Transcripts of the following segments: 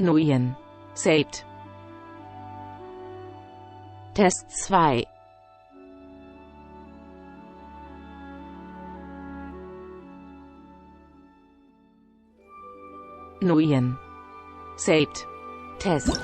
Ignorieren. Saved. Test 2. Ignorieren. Saved. Test.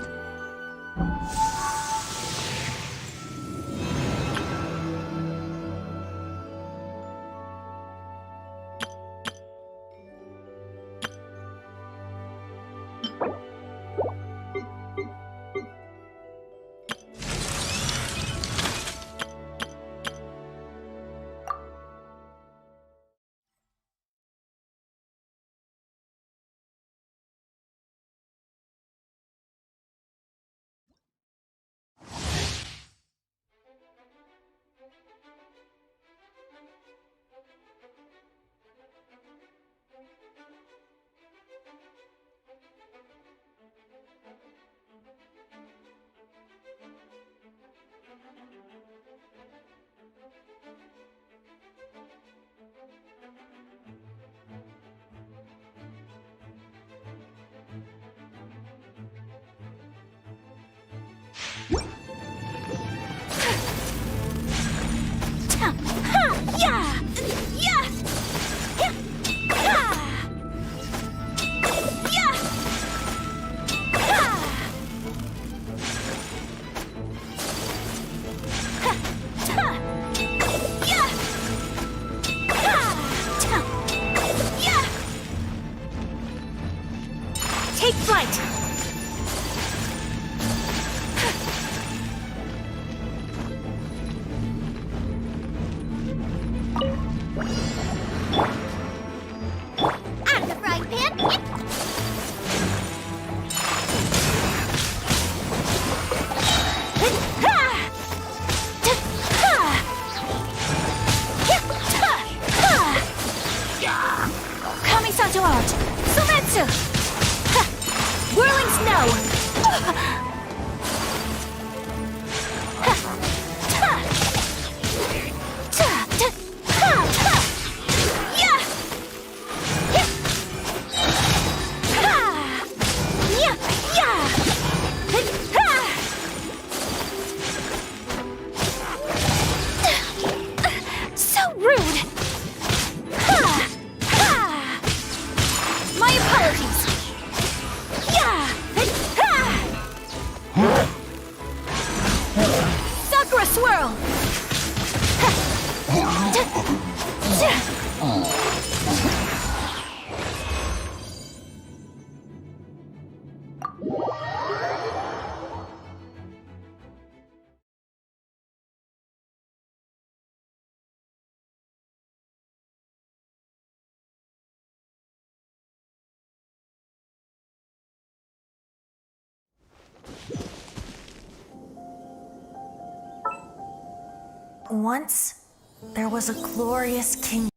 Take flight! Out of the frying pan! Kami-sato art! Sometsu! Whirling snow! So rude! My apologies! Sakura swirl! Once, there was a glorious kingdom.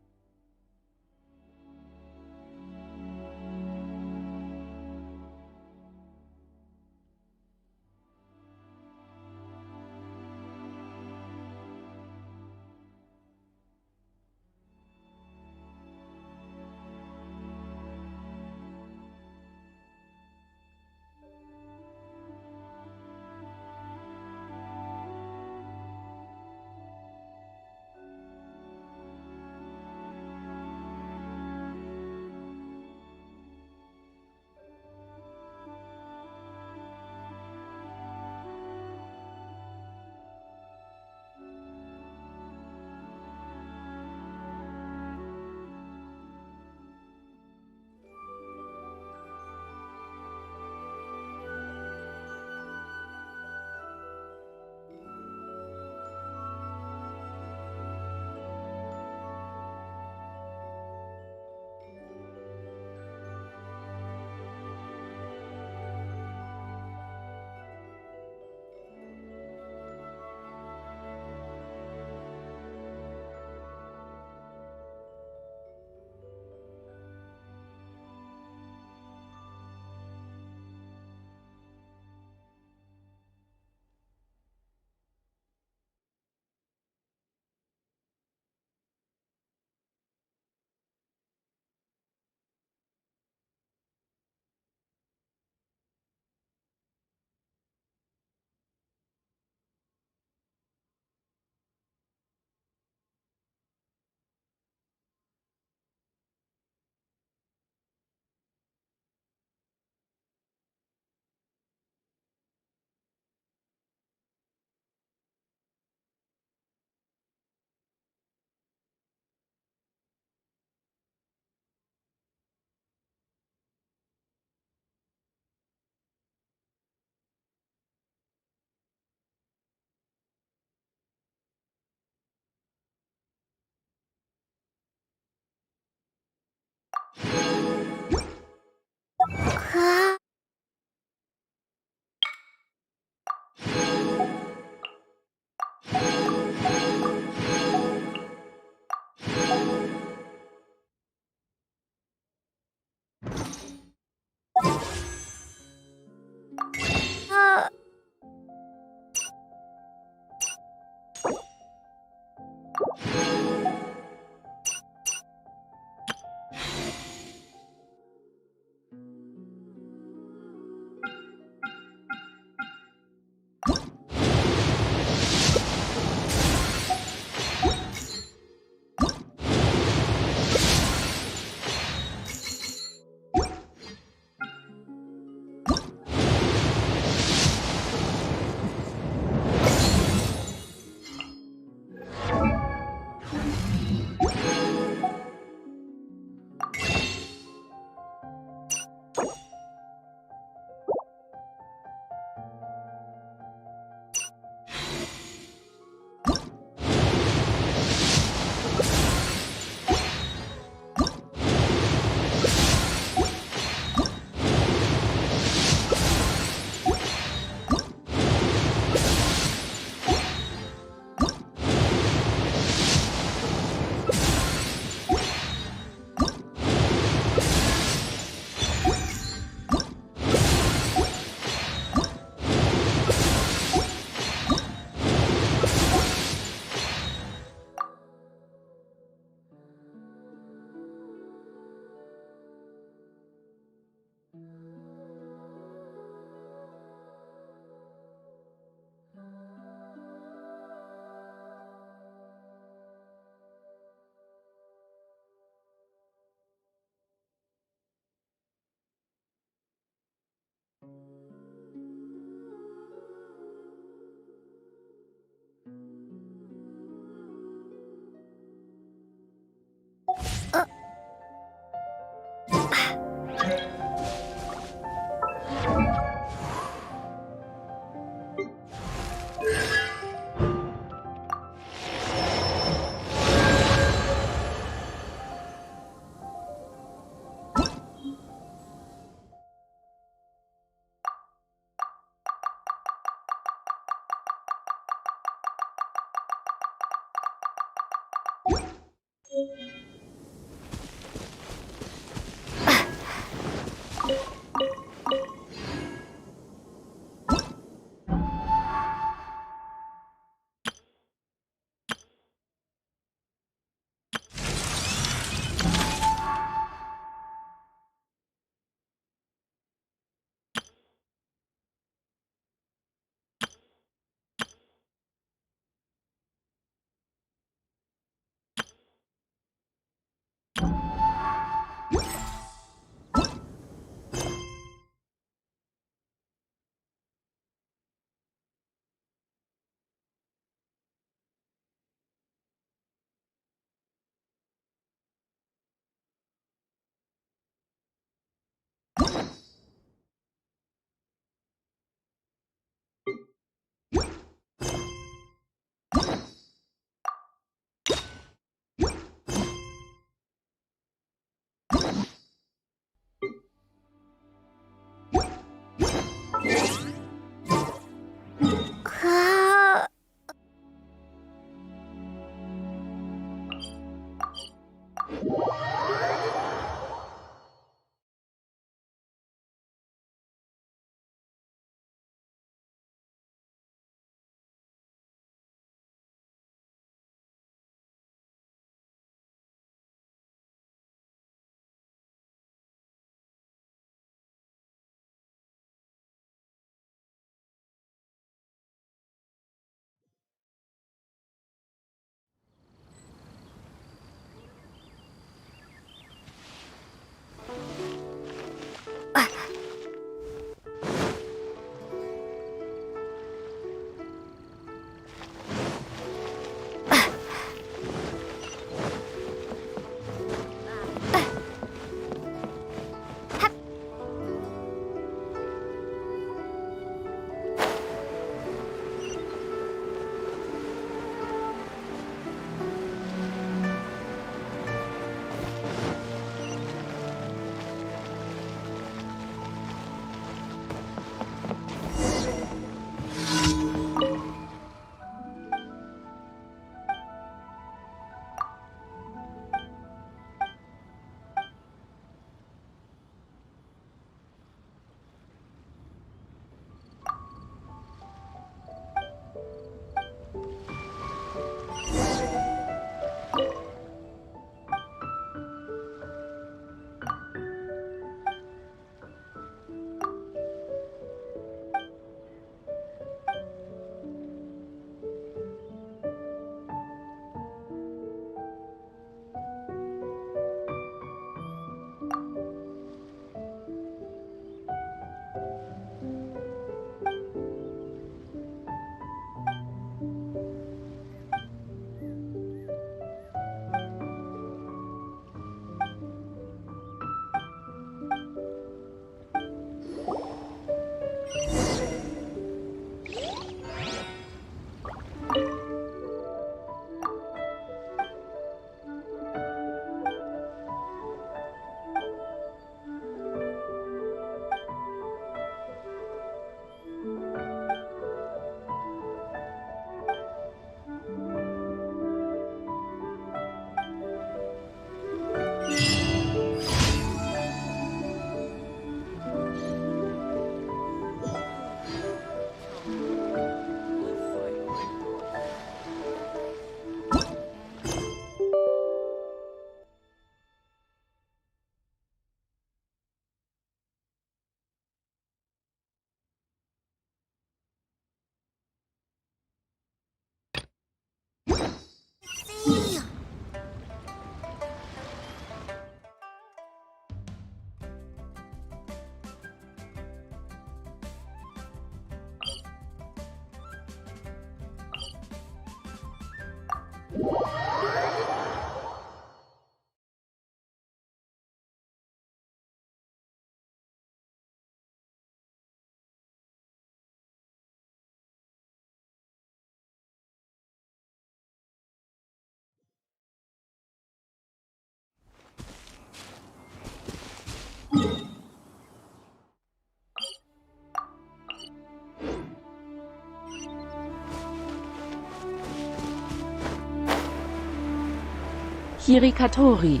Hirikatori.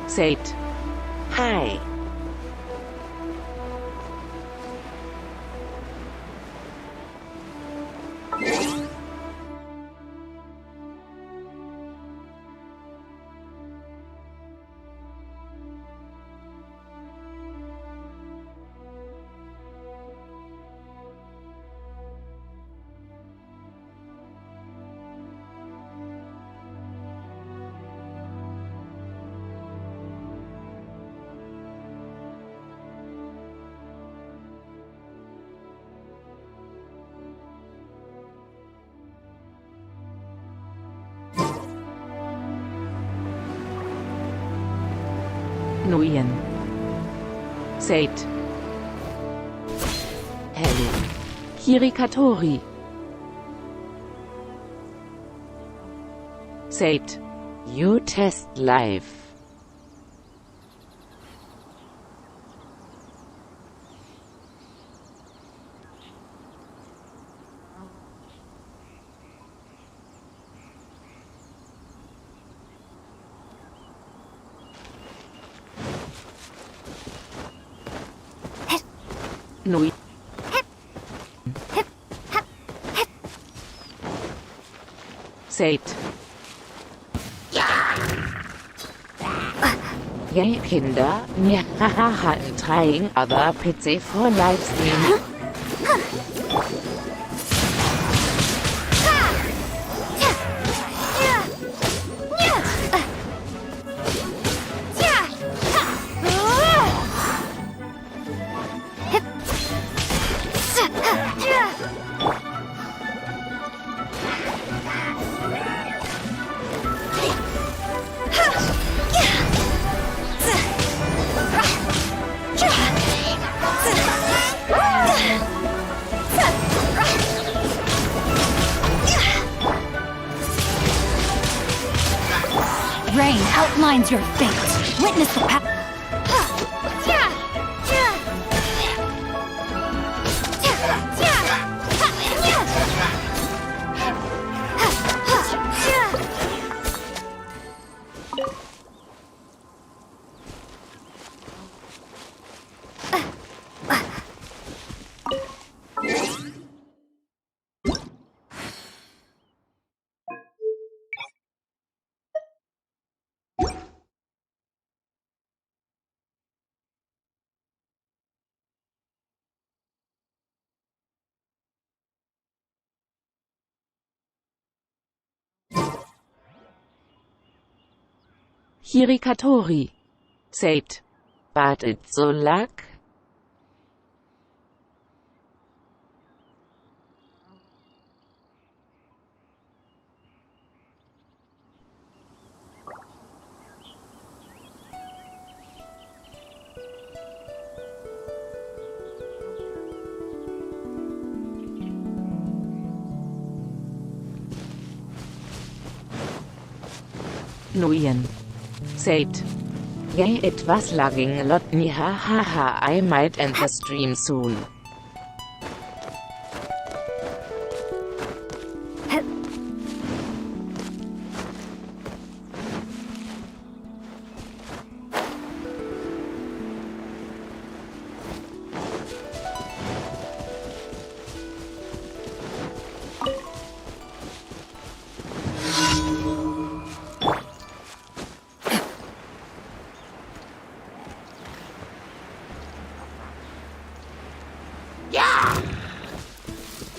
Saved. Hi. Nguyen. Saved. Hello. Hirikatori. Saved. You test live. Nguyen. Saved. Yay, Kinder. Wir hatten trying other PC for live stream. Rain outlines your fate. Witness the path. Hirikatori. Saved. But it's so luck. Nguyen. Saved. Yay, it was lagging a lot. Hahaha, I might end the stream soon.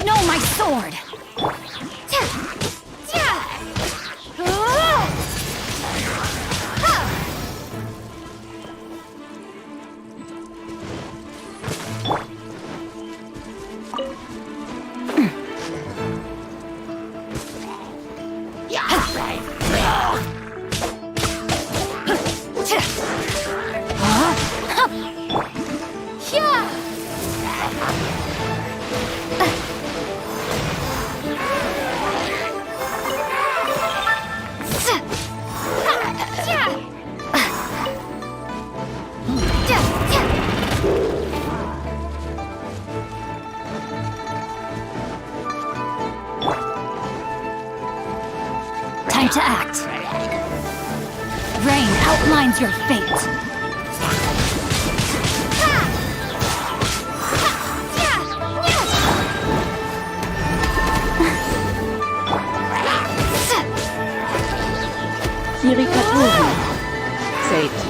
No, my sword! Time to act. Mine's your fate. Kirikatori. Saved.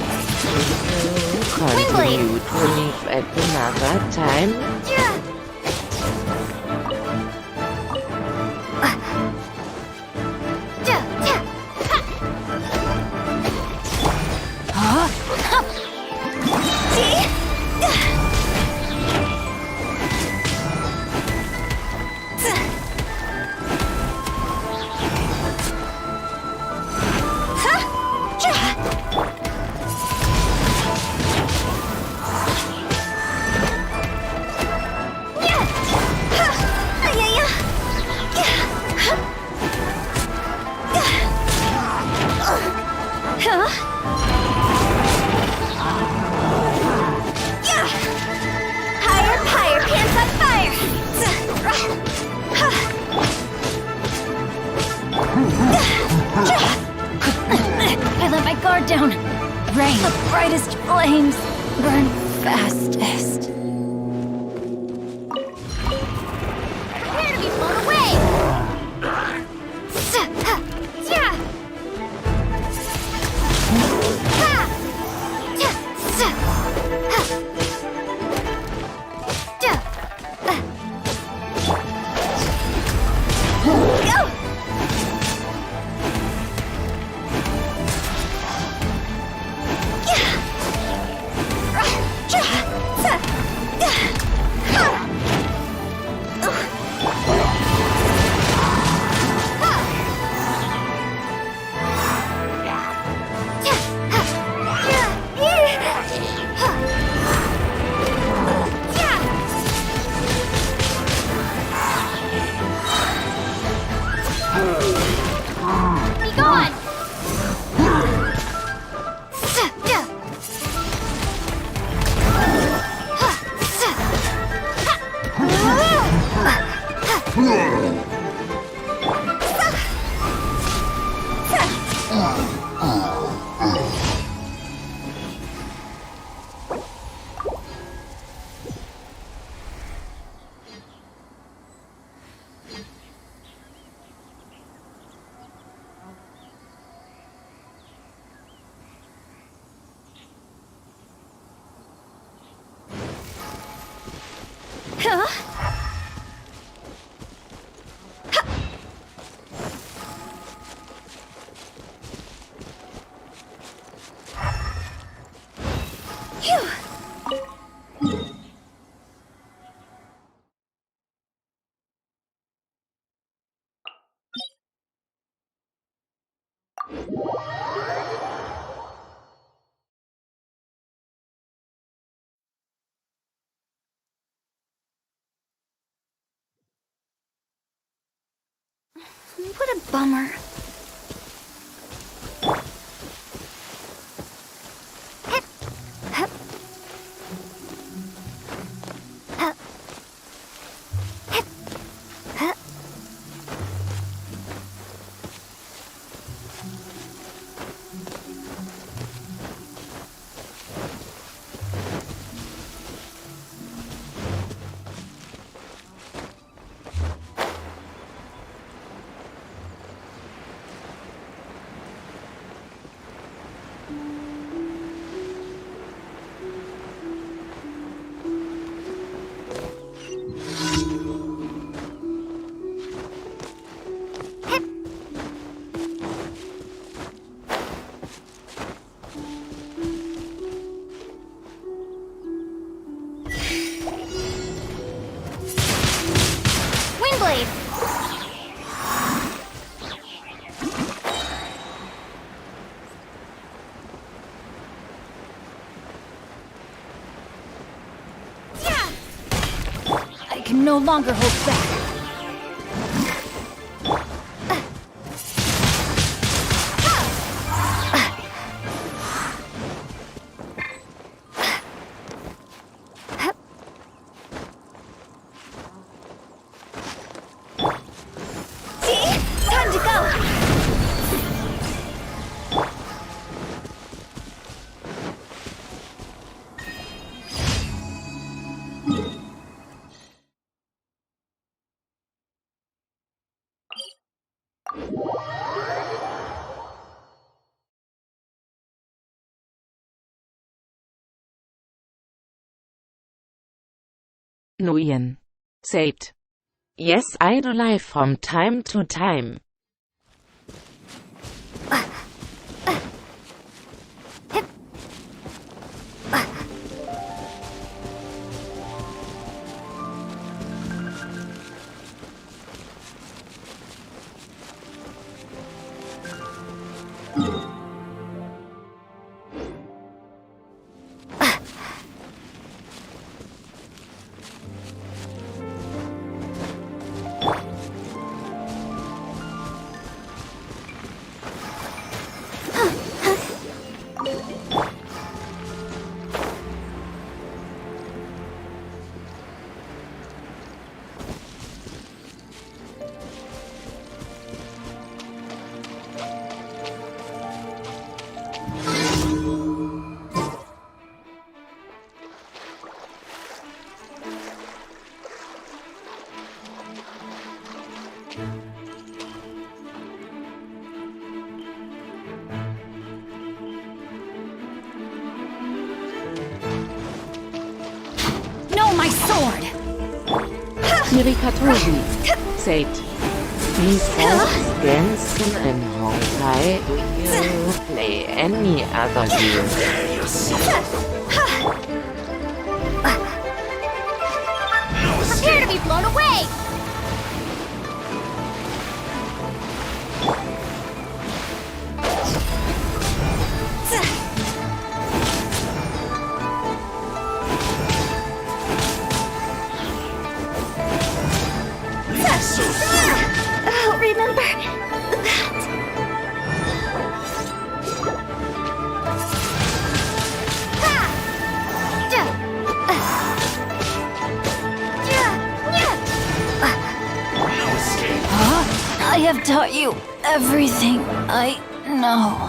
Continue to live at another time. I let my guard down. Rain. The brightest flames burn fastest. Prepare to be blown away! Be gone! What a bummer. Windblade! I can no longer hold back. Time to go! Nguyen said, "Yes, I do live from time to time." No, my sword! Kirikatori said, "Besides Genshin and Honkai, do you play any other game?" Prepare to be blown away! I'll remember that. I have taught you everything I know.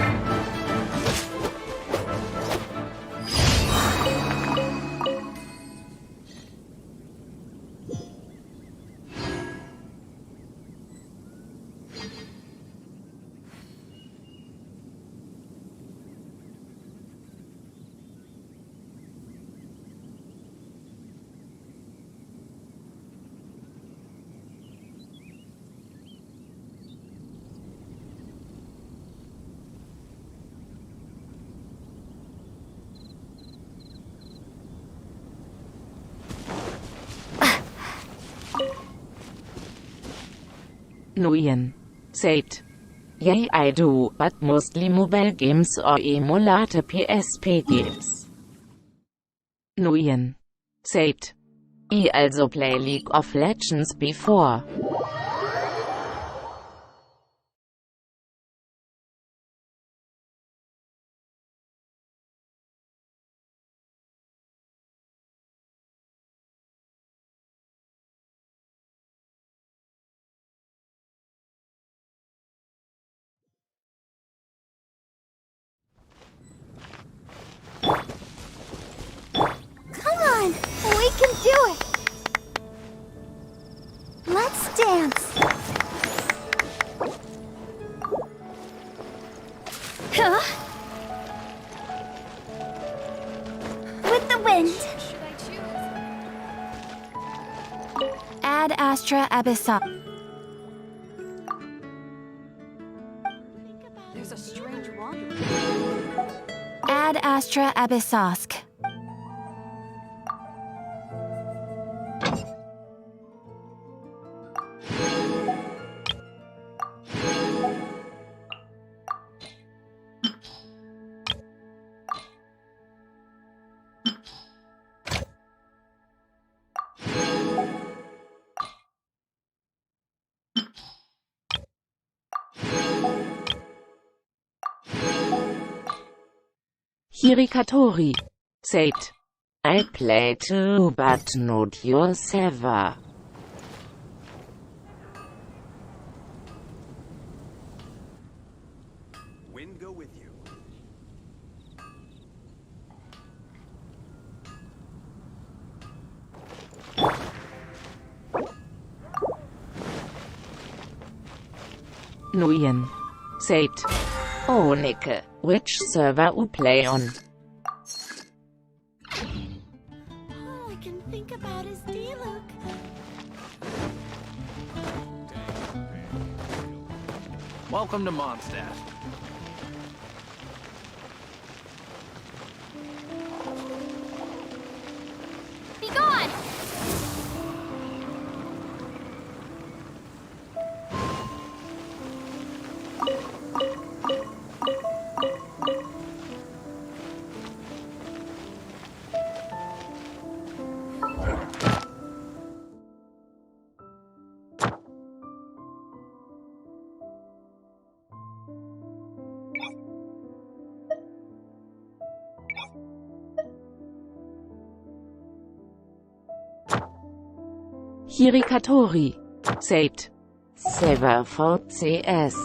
Nguyen said, "Yeah, I do, but mostly mobile games or emulator PSP games." Nguyen said, "I also play League of Legends before." Come on! We can do it! Let's dance! Huh? With the wind! Ad Astra Abyssa. There's a strange wander. Ad Astra Abyssosk. Kirikatori said, "I play too, but not your server." Wind go with you. Nguyen. Said. Oh Nicke, which server you play on? All I can think about is D-Luke. Welcome to Mondstadt. Be gone! Hirikatori. Said. Server for CS.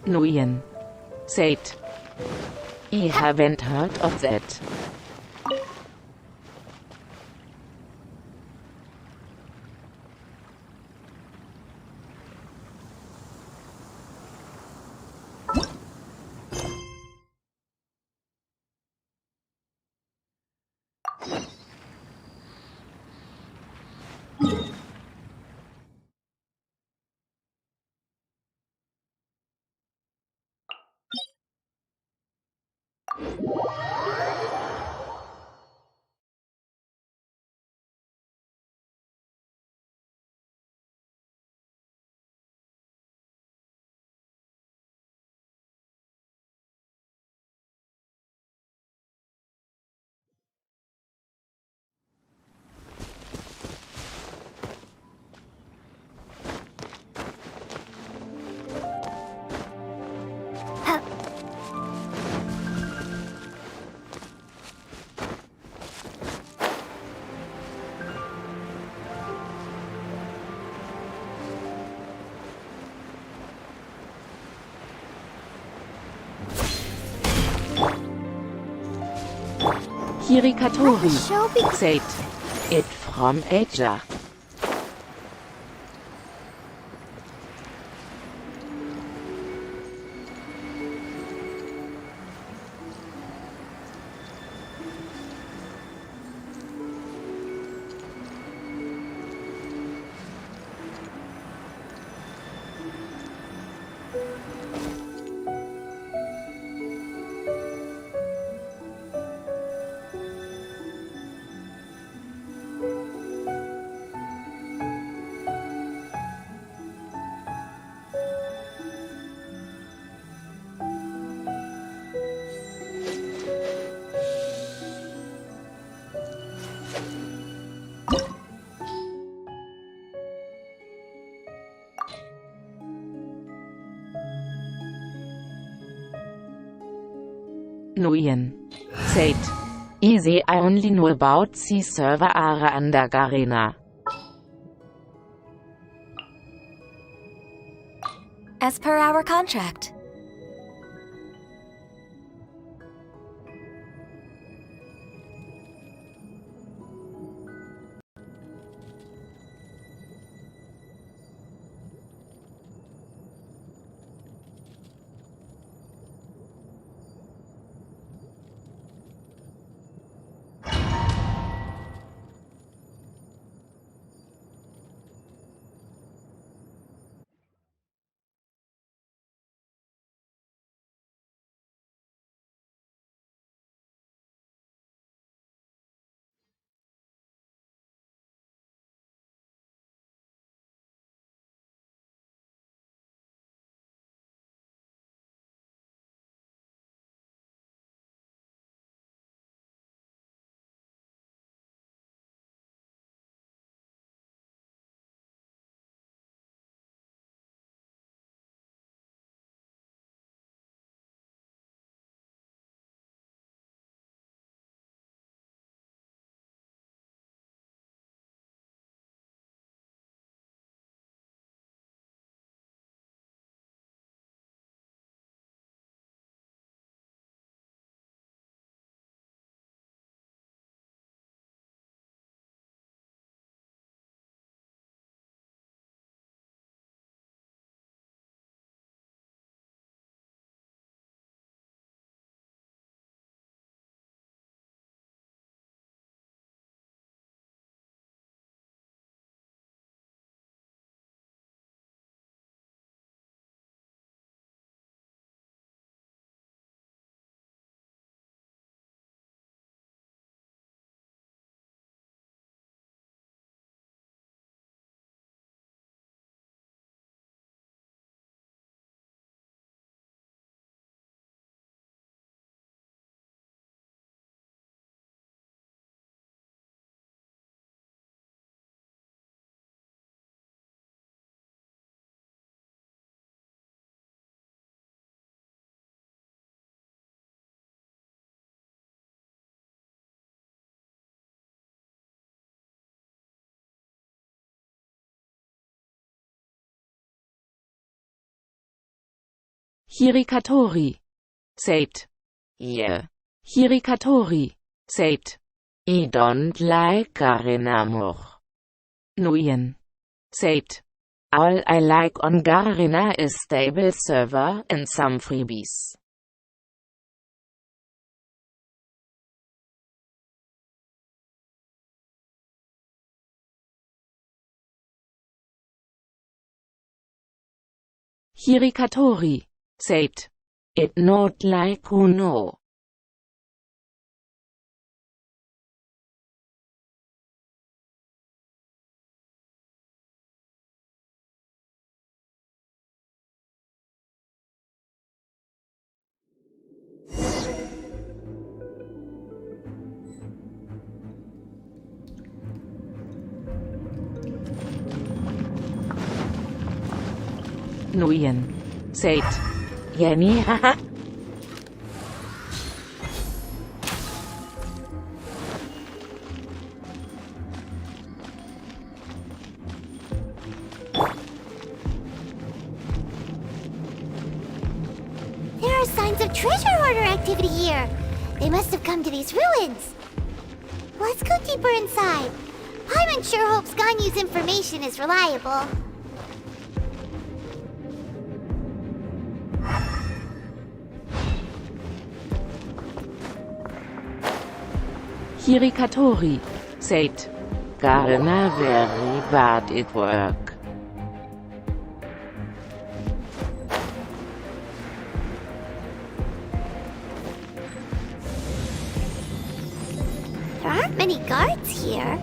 Nguyen. Said. I haven't heard of that. Hirikatori. Show be- Said. It from Asia. Nguyen. Said. Easy, I only know about the server are under Garena. As per our contract. Hirikatori. Saved. Yeah. Hirikatori. Saved. I don't like Garena more. Nguyen. Saved. All I like on Garena is stable server and some freebies. Hirikatori. Saved. It not like Uno. Nguyen. Saved. Yenny haha. There are signs of treasure hoarder activity here. They must have come to these ruins. Let's go deeper inside. Paimon sure hopes Ganyu's information is reliable. Hirikatori. Saved. Garena very bad at work. There aren't many guards here.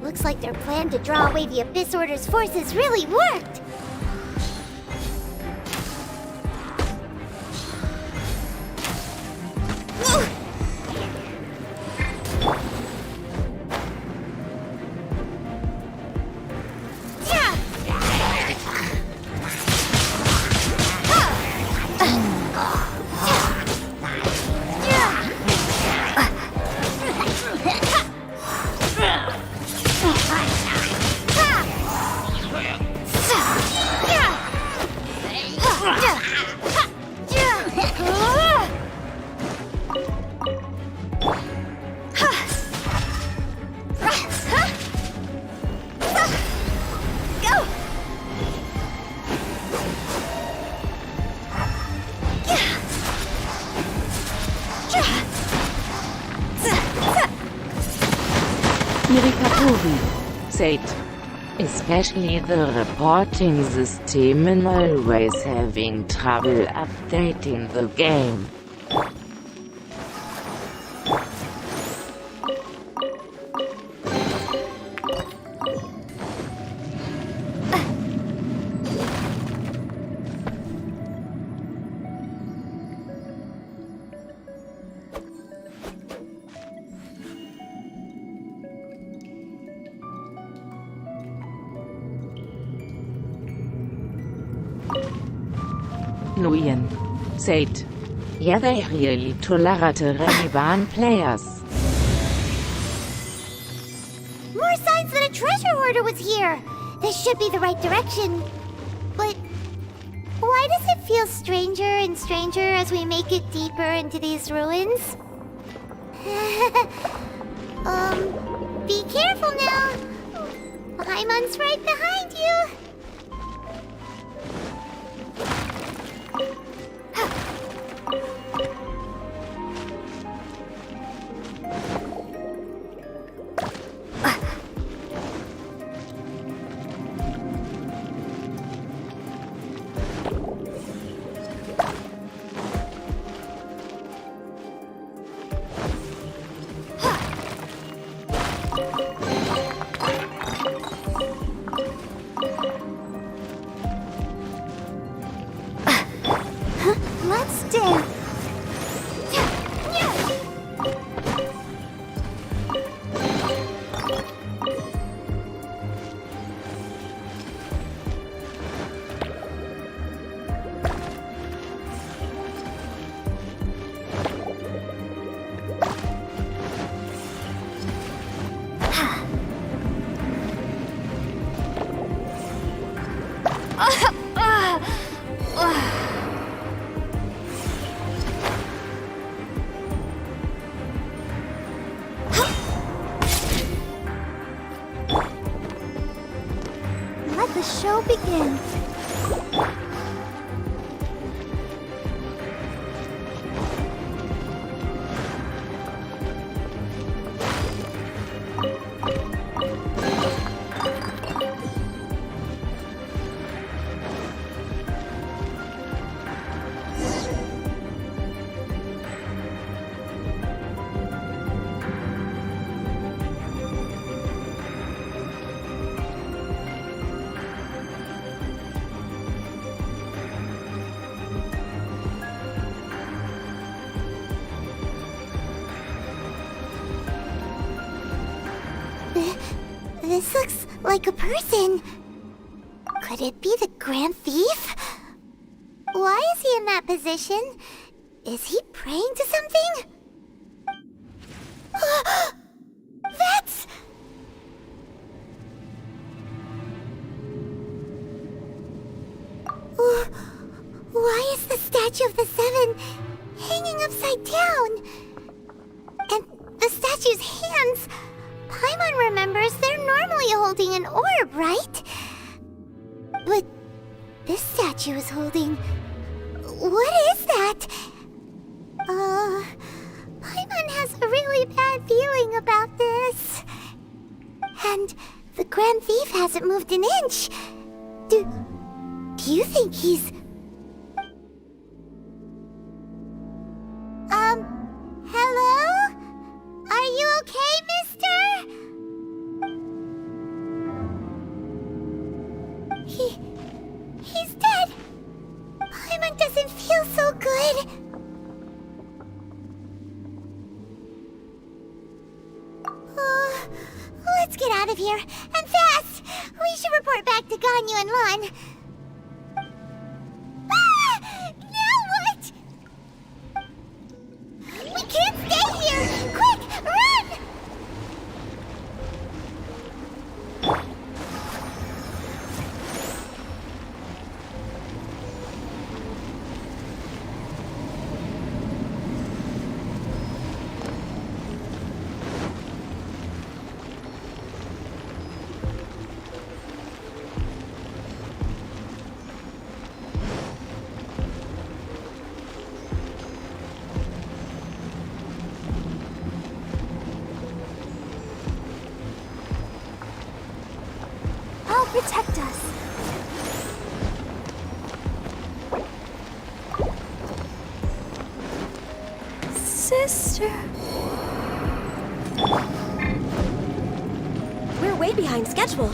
Looks like their plan to draw away the Abyss Order's forces really worked. Hirikatori. Saved. Especially the reporting system always having trouble updating the game. Nguyen. Saved. Yeah, they really tolerate Ray-Ban players. More signs that a treasure hoarder was here. This should be the right direction. But why does it feel stranger and stranger as we make it deeper into these ruins? Be careful now. Paimon's right behind you. the show begins. This looks like a person. Could it be the Grand Thief? Why is he in that position? Is he praying to something? That's... Why is the Statue of the Seven hanging upside down? And the statue's hands... Paimon remembers they're normally holding an orb, right? But this statue is holding... What is that? Paimon has a really bad feeling about this. And the Grand Thief hasn't moved an inch. Do you think he's... Hello? Are you okay, mister? He's dead. Paimon doesn't feel so good. Let's get out of here, and fast! We should report back to Ganyu and Lon. Now what? We can't stay here! Quick, run! I'll protect us. Sister. We're way behind schedule.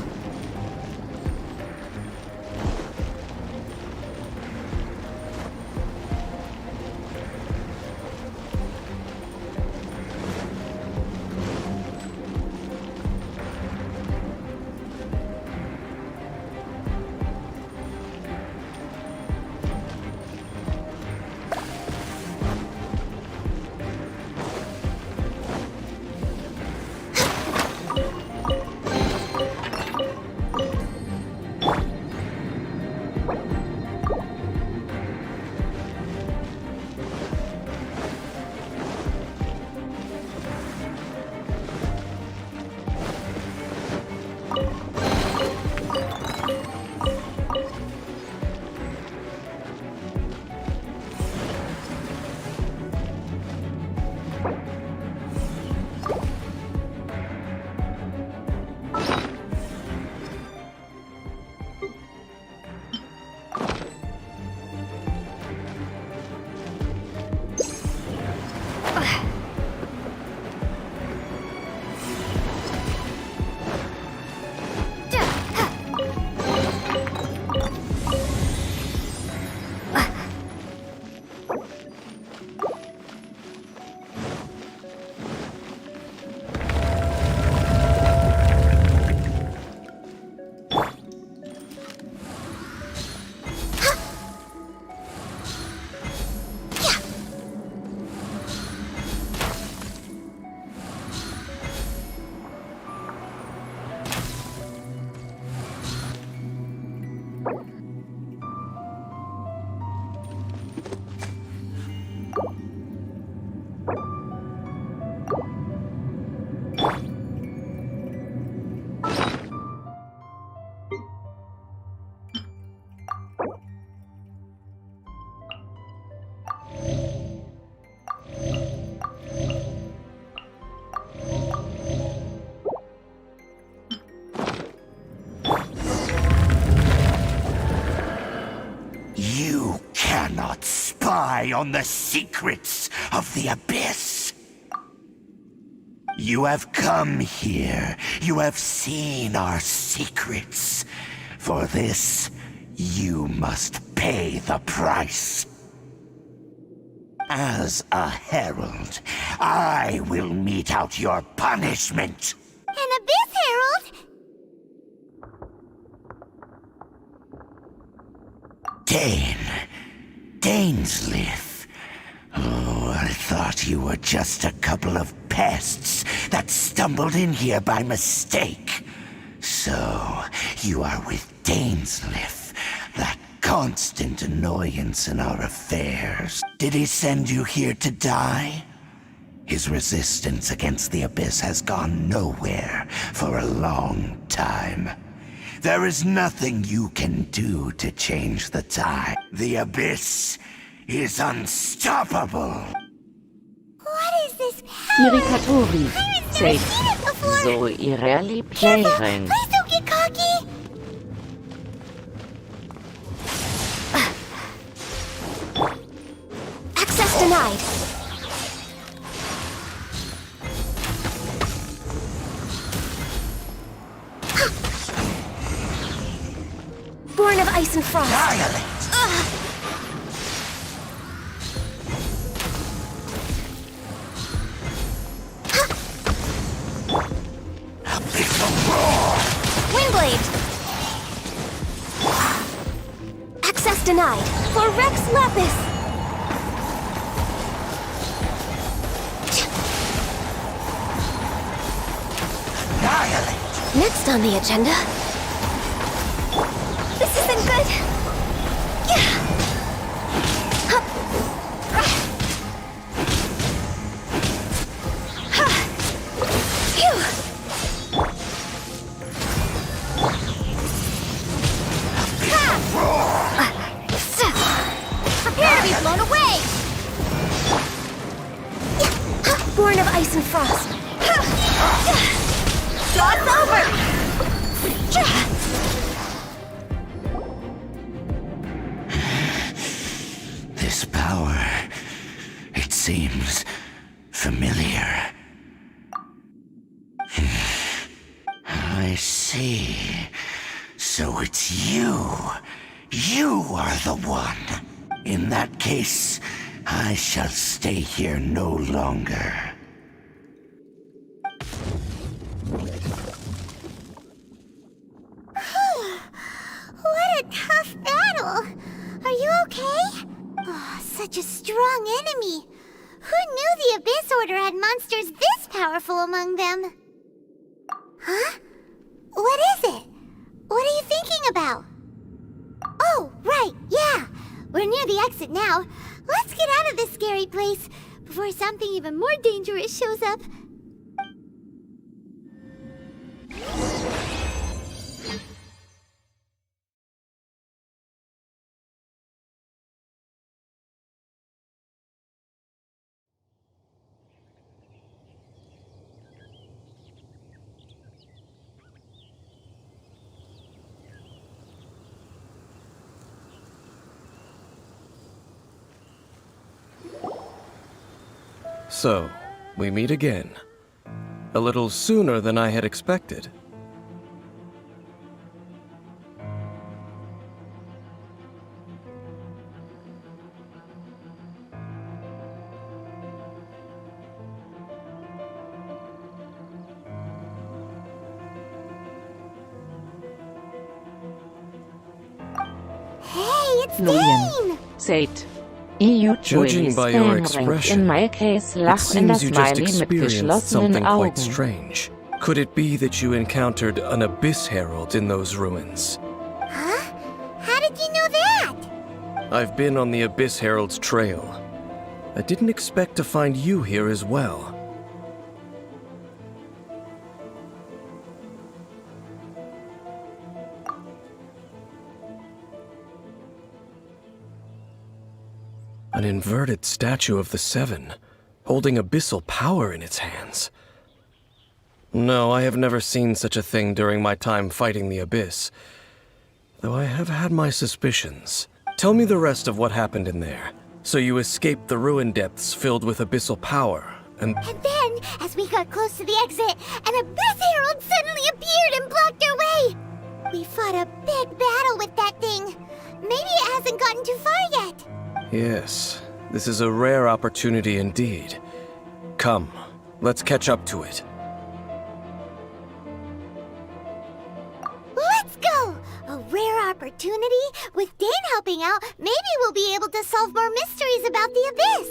spy on the secrets of the Abyss. You have come here. You have seen our secrets. For this, you must pay the price. As a herald, I will mete out your punishment. An Abyss Herald? Dainsleif. Oh, I thought you were just a couple of pests that stumbled in here by mistake. So, you are with Dainsleif, that constant annoyance in our affairs. Did he send you here to die? His resistance against the Abyss has gone nowhere for a long time. There is nothing you can do to change the tide. The Abyss is unstoppable. What is this power? Hirikatori, Pirates never said. seen it before. So eerily Careful! playing. Please don't get cocky! Access denied. Born of ice and frost. Violate! Abyssal roar! Windblade. Access denied. For Rex Lapis. Annihilate! Next on the agenda. This isn't good. Prepare to be blown away! Born of ice and frost. Show's over! This power, it seems familiar. I see. So it's you. You are the one. In that case, I shall stay here no longer. What a tough battle! Are you okay? Oh, such a strong enemy! Who knew the Abyss Order had monsters this powerful among them? Huh? What is it? What are you thinking about? Oh, right, yeah! We're near the exit now. Let's get out of this scary place before something even more dangerous shows up. So, we meet again. A little sooner than I had expected. Hey, it's Nuyen, Dane! said. EU Judging by your expression, in my case It lach in das seems you just Smiley mit experienced geschlossenen something quite Augen. strange. Could it be that you encountered an Abyss Herald in those ruins? Huh? How did you know that? I've been on the Abyss Herald's trail. I didn't expect to find you here as well. An inverted statue of the Seven, holding abyssal power in its hands. No, I have never seen such a thing during my time fighting the Abyss, though I have had my suspicions. Tell me the rest of what happened in there. So you escaped the ruin depths filled with abyssal power, and... And then, as we got close to the exit, an Abyss Herald suddenly appeared and blocked our way! We fought a big battle with that thing. Maybe it hasn't gotten too far yet. Yes, this is a rare opportunity indeed. Come, let's catch up to it. Let's go! A rare opportunity? With Dane helping out, maybe we'll be able to solve more mysteries about the Abyss!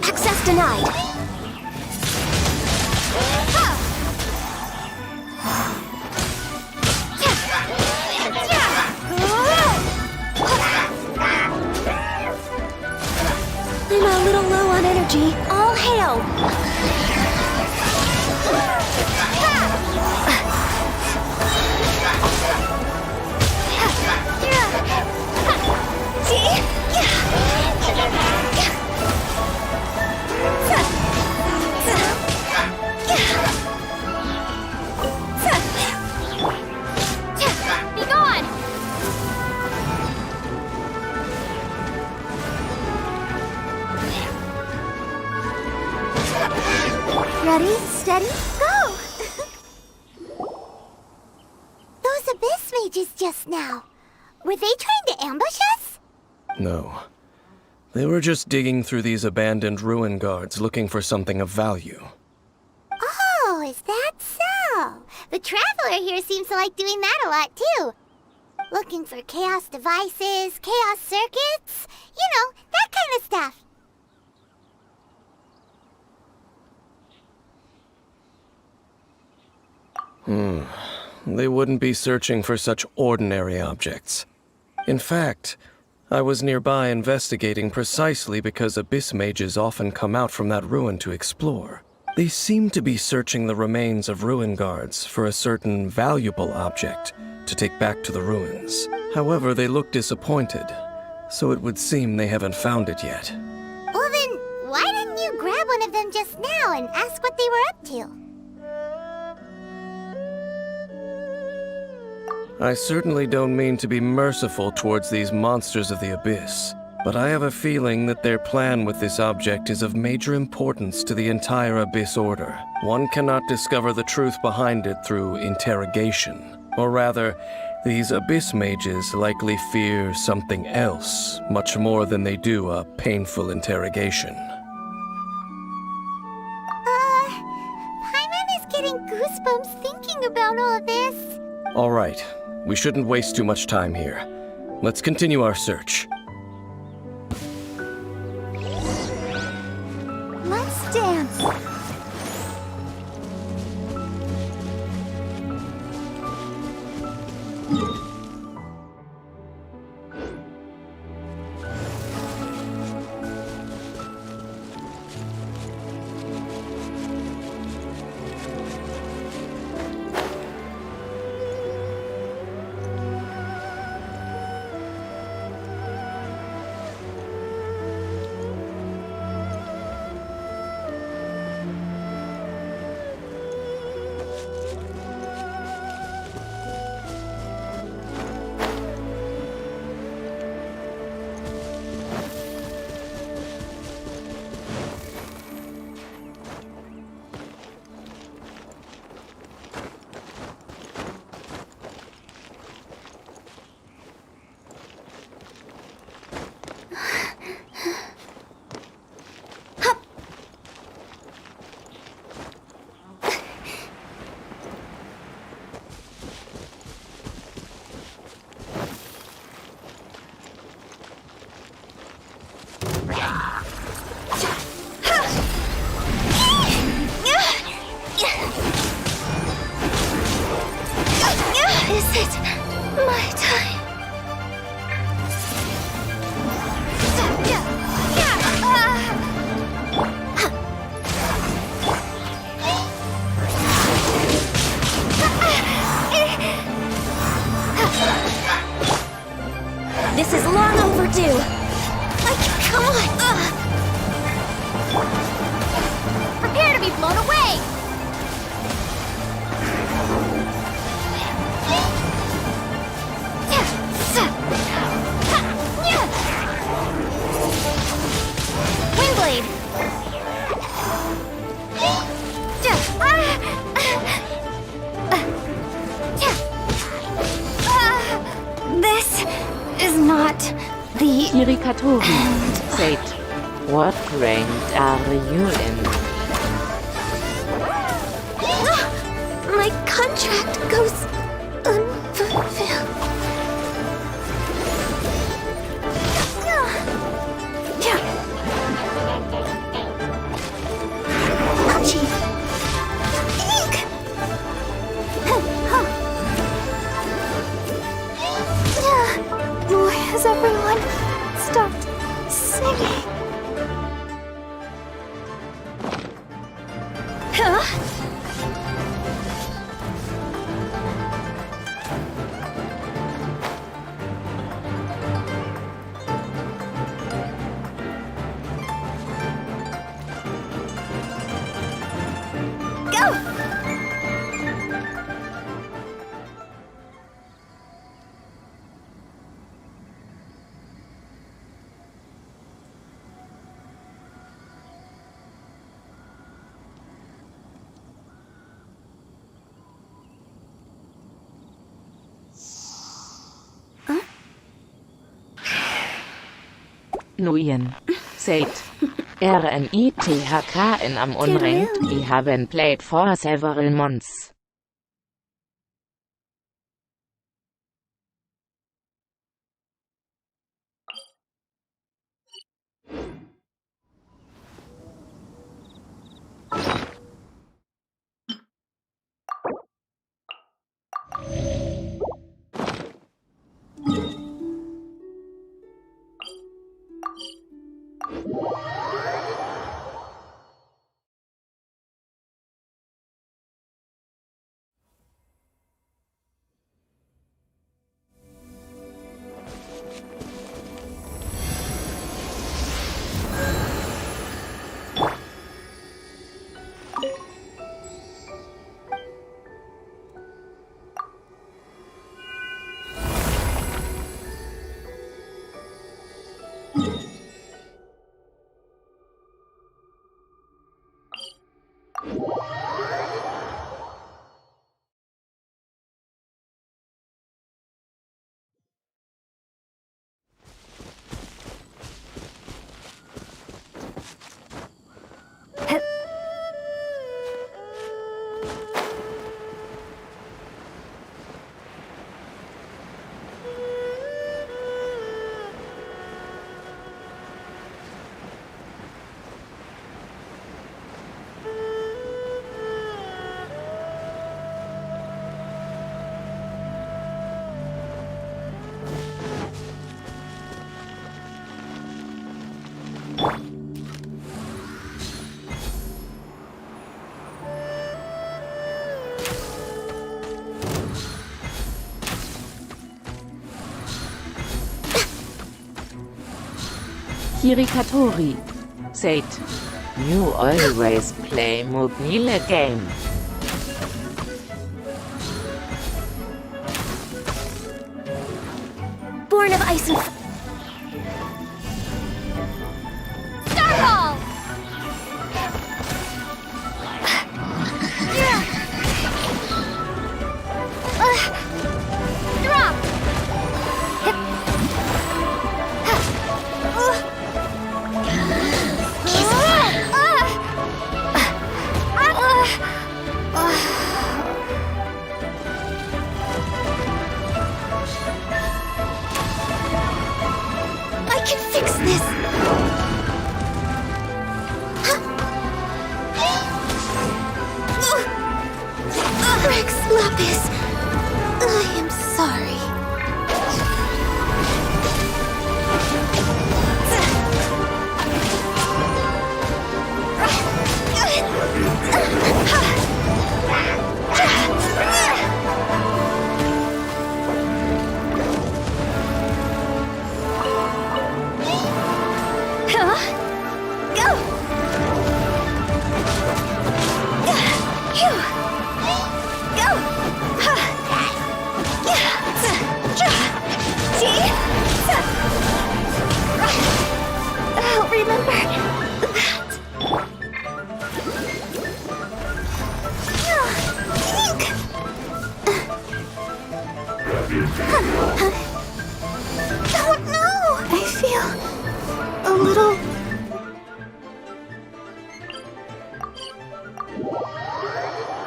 Access denied. I'm a little low on energy. All hail! Be gone! Ready, steady, go! Those Abyss mages just now. Were they trying to ambush us? No. They were just digging through these abandoned ruin guards looking for something of value. Oh, is that so? The Traveler here seems to like doing that a lot, too. Looking for chaos devices, chaos circuits, you know, that kind of stuff. They wouldn't be searching for such ordinary objects. In fact, I was nearby investigating precisely because abyss mages often come out from that ruin to explore. They seem to be searching the remains of ruin guards for a certain valuable object to take back to the ruins. However, they look disappointed, so it would seem they haven't found it yet. Well then, why didn't you grab one of them just now and ask what they were up to? I certainly don't mean to be merciful towards these monsters of the abyss, but I have a feeling that their plan with this object is of major importance to the entire Abyss Order. One cannot discover the truth behind it through interrogation. Or rather, these Abyss mages likely fear something else, much more than they do a painful interrogation. Paimon is getting goosebumps thinking about all this. All right, we shouldn't waste too much time here. Let's continue our search. Let's dance. This is not the Kirikatori. Sate. What rank are you in? My contract goes unfulfilled. Ouchie. Eek. Why has everyone stopped singing? Nuyen. Sate. RNITHK in am unranked. We haven't played for several months. Kirikatori. Sate. You always play mobile game. Born of ice and Starball! Drop!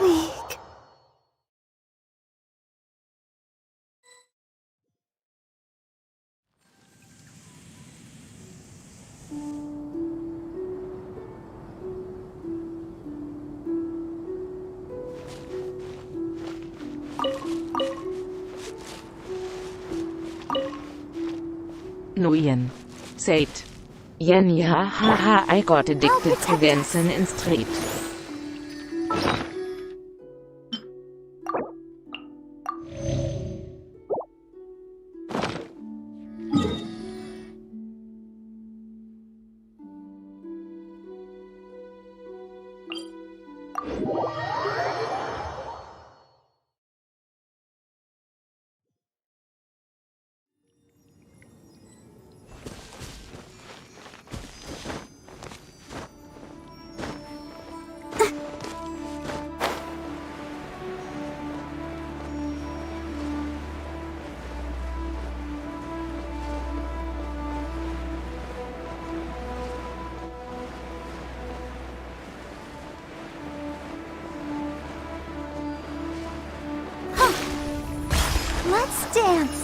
Weak. Nguyen. Said. Yen ya haha I got addicted to Genshin in street. Let's dance.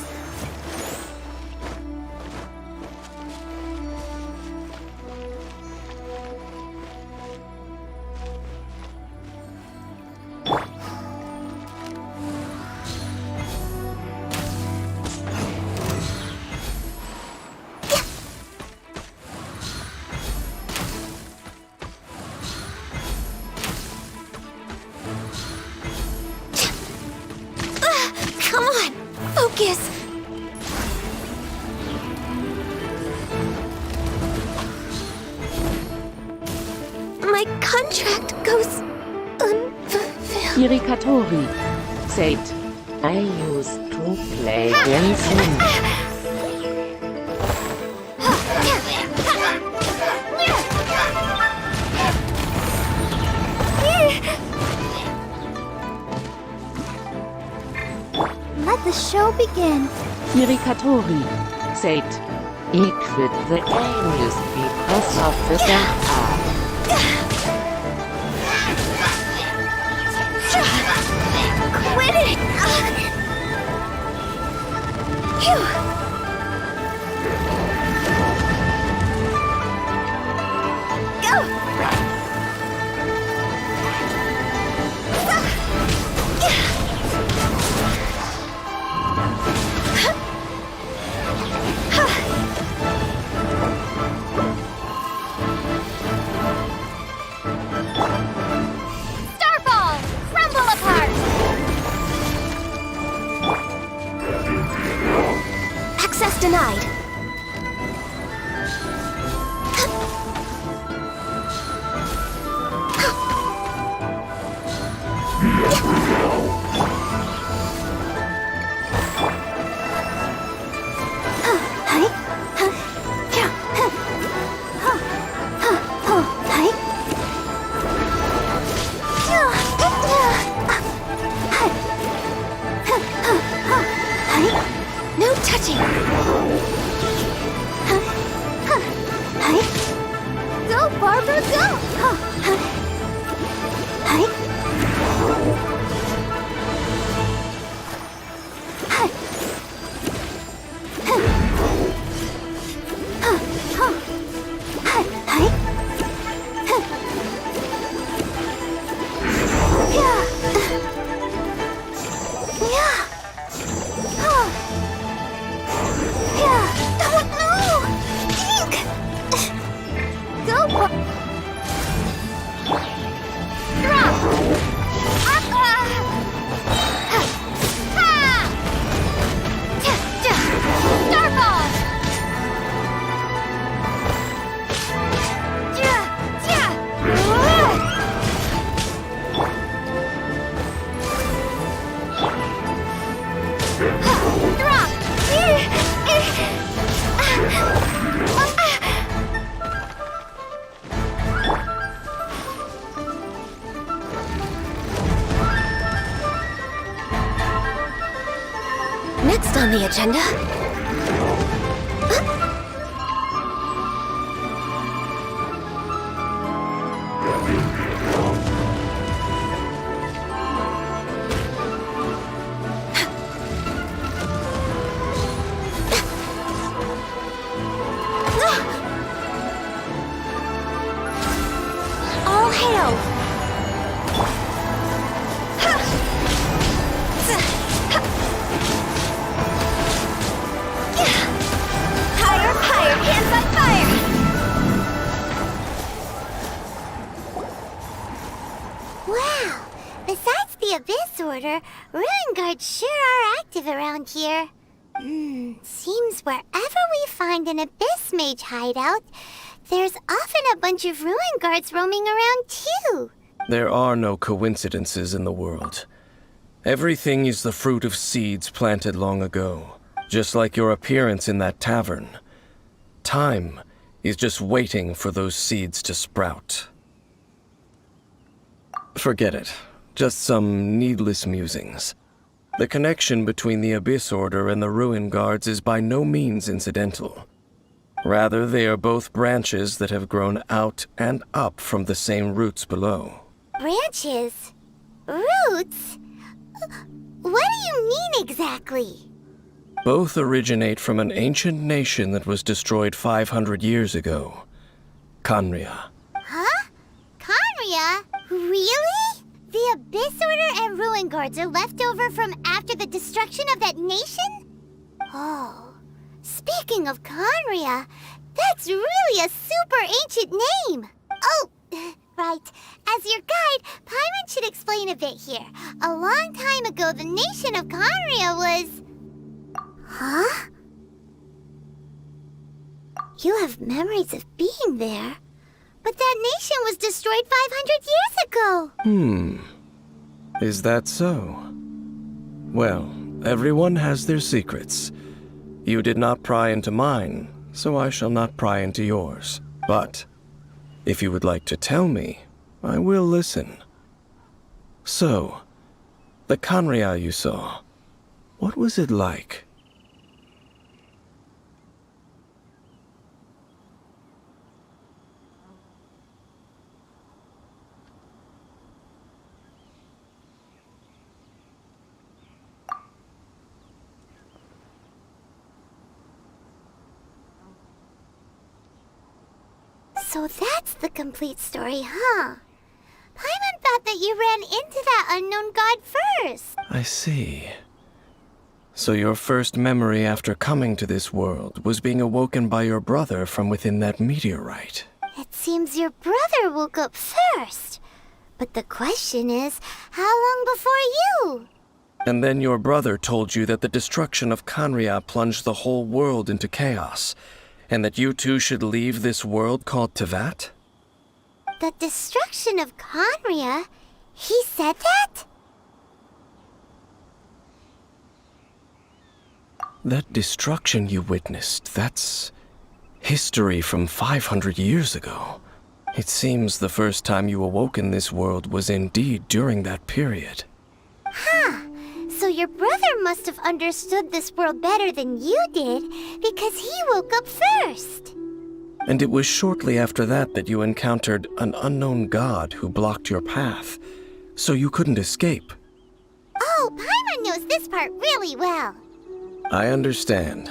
Come on, focus. My contract goes unfulfilled. Irikatori. Said. I used to play Genshin. Let the show begin. Irikatori. Said. I quit the game just because of the Sarah. Quit it! Phew. Go! Starball! Crumble apart! Access denied. No touching. Go, Barbara, go! Go, Drop! Starball! Drop! Next on the agenda. Wow! Besides the Abyss Order, Ruin Guards sure are active around here. Seems wherever we find an Abyss Mage hideout, there's often a bunch of Ruin Guards roaming around too. There are no coincidences in the world. Everything is the fruit of seeds planted long ago, just like your appearance in that tavern. Time is just waiting for those seeds to sprout. Forget it. Just some needless musings. The connection between the Abyss Order and the Ruin Guards is by no means incidental. Rather, they are both branches that have grown out and up from the same roots below. Branches? Roots? What do you mean exactly? Both originate from an ancient nation that was destroyed 500 years ago. Khaenri'ah. Huh? Khaenri'ah? Really? The Abyss Order and Ruin Guards are left over from after the destruction of that nation? Oh, speaking of Khaenri'ah, that's really a super ancient name. Oh, right. As your guide, Paimon should explain a bit here. A long time ago, the nation of Khaenri'ah was... Huh? You have memories of being there. But that nation was destroyed 500 years ago. Is that so? Well, everyone has their secrets. You did not pry into mine, so I shall not pry into yours. But, if you would like to tell me, I will listen. So, the Khaenri'ah you saw, what was it like? So that's the complete story, huh? Paimon thought that you ran into that unknown god first. I see. So your first memory after coming to this world was being awoken by your brother from within that meteorite. It seems your brother woke up first. But the question is, how long before you? And then your brother told you that the destruction of Khaenri'ah plunged the whole world into chaos, and that you two should leave this world called Teyvat? The destruction of Khaenri'ah? He said that? That destruction you witnessed, that's history from 500 years ago. It seems the first time you awoke in this world was indeed during that period. Huh. So your brother must have understood this world better than you did, because he woke up first. And it was shortly after that that you encountered an unknown god who blocked your path, so you couldn't escape. Oh, Paimon knows this part really well. I understand.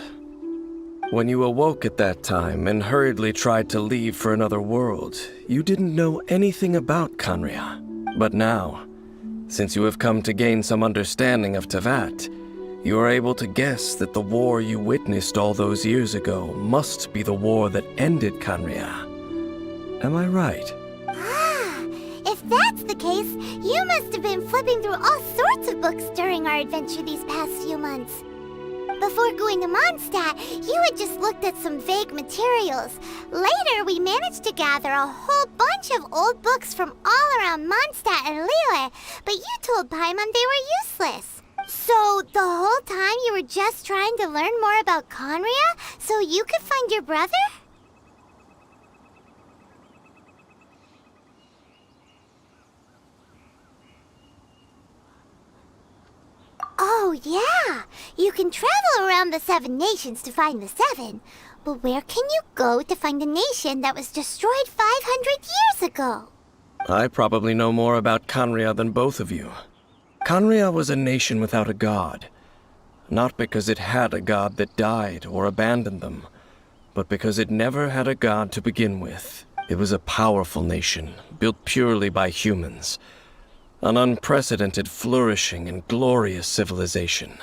When you awoke at that time and hurriedly tried to leave for another world, you didn't know anything about Khaenri'ah. But now, since you have come to gain some understanding of Teyvat, you are able to guess that the war you witnessed all those years ago must be the war that ended Khaenri'ah. Am I right? Ah, if that's the case, you must have been flipping through all sorts of books during our adventure these past few months. Before going to Mondstadt, you had just looked at some vague materials. Later, we managed to gather a whole bunch of old books from all around Mondstadt and Liyue, but you told Paimon they were useless. So, the whole time you were just trying to learn more about Khaenri'ah so you could find your brother? Oh, yeah! You can travel around the 7 nations to find the 7. But where can you go to find a nation that was destroyed 500 years ago? I probably know more about Khaenri'ah than both of you. Khaenri'ah was a nation without a god. Not because it had a god that died or abandoned them, but because it never had a god to begin with. It was a powerful nation, built purely by humans. An unprecedented, flourishing, and glorious civilization.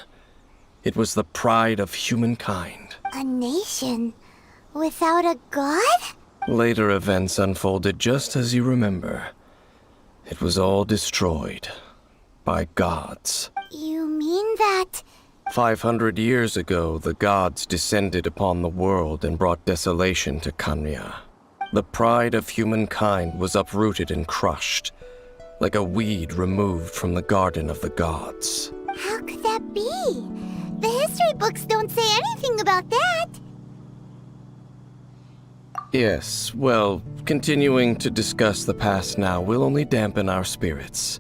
It was the pride of humankind. A nation without a god? Later events unfolded just as you remember. It was all destroyed by gods. You mean that... 500 years ago, the gods descended upon the world and brought desolation to Kanria. The pride of humankind was uprooted and crushed, like a weed removed from the garden of the gods. How could that be? The history books don't say anything about that. Yes, well, continuing to discuss the past now will only dampen our spirits.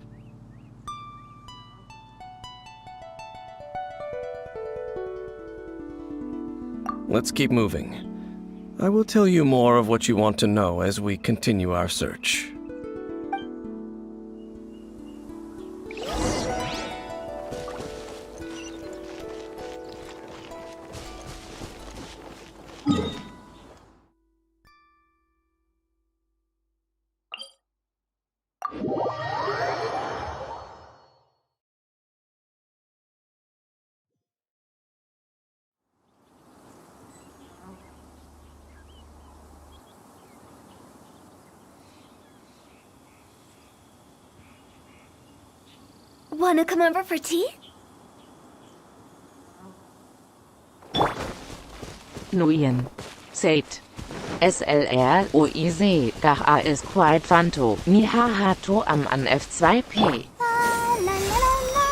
Let's keep moving. I will tell you more of what you want to know as we continue our search. Wanna come over for tea? Nuyen. Seit. SLR-OIC gar A ist quite fanto. Mi ha to am an F2P. La la la la.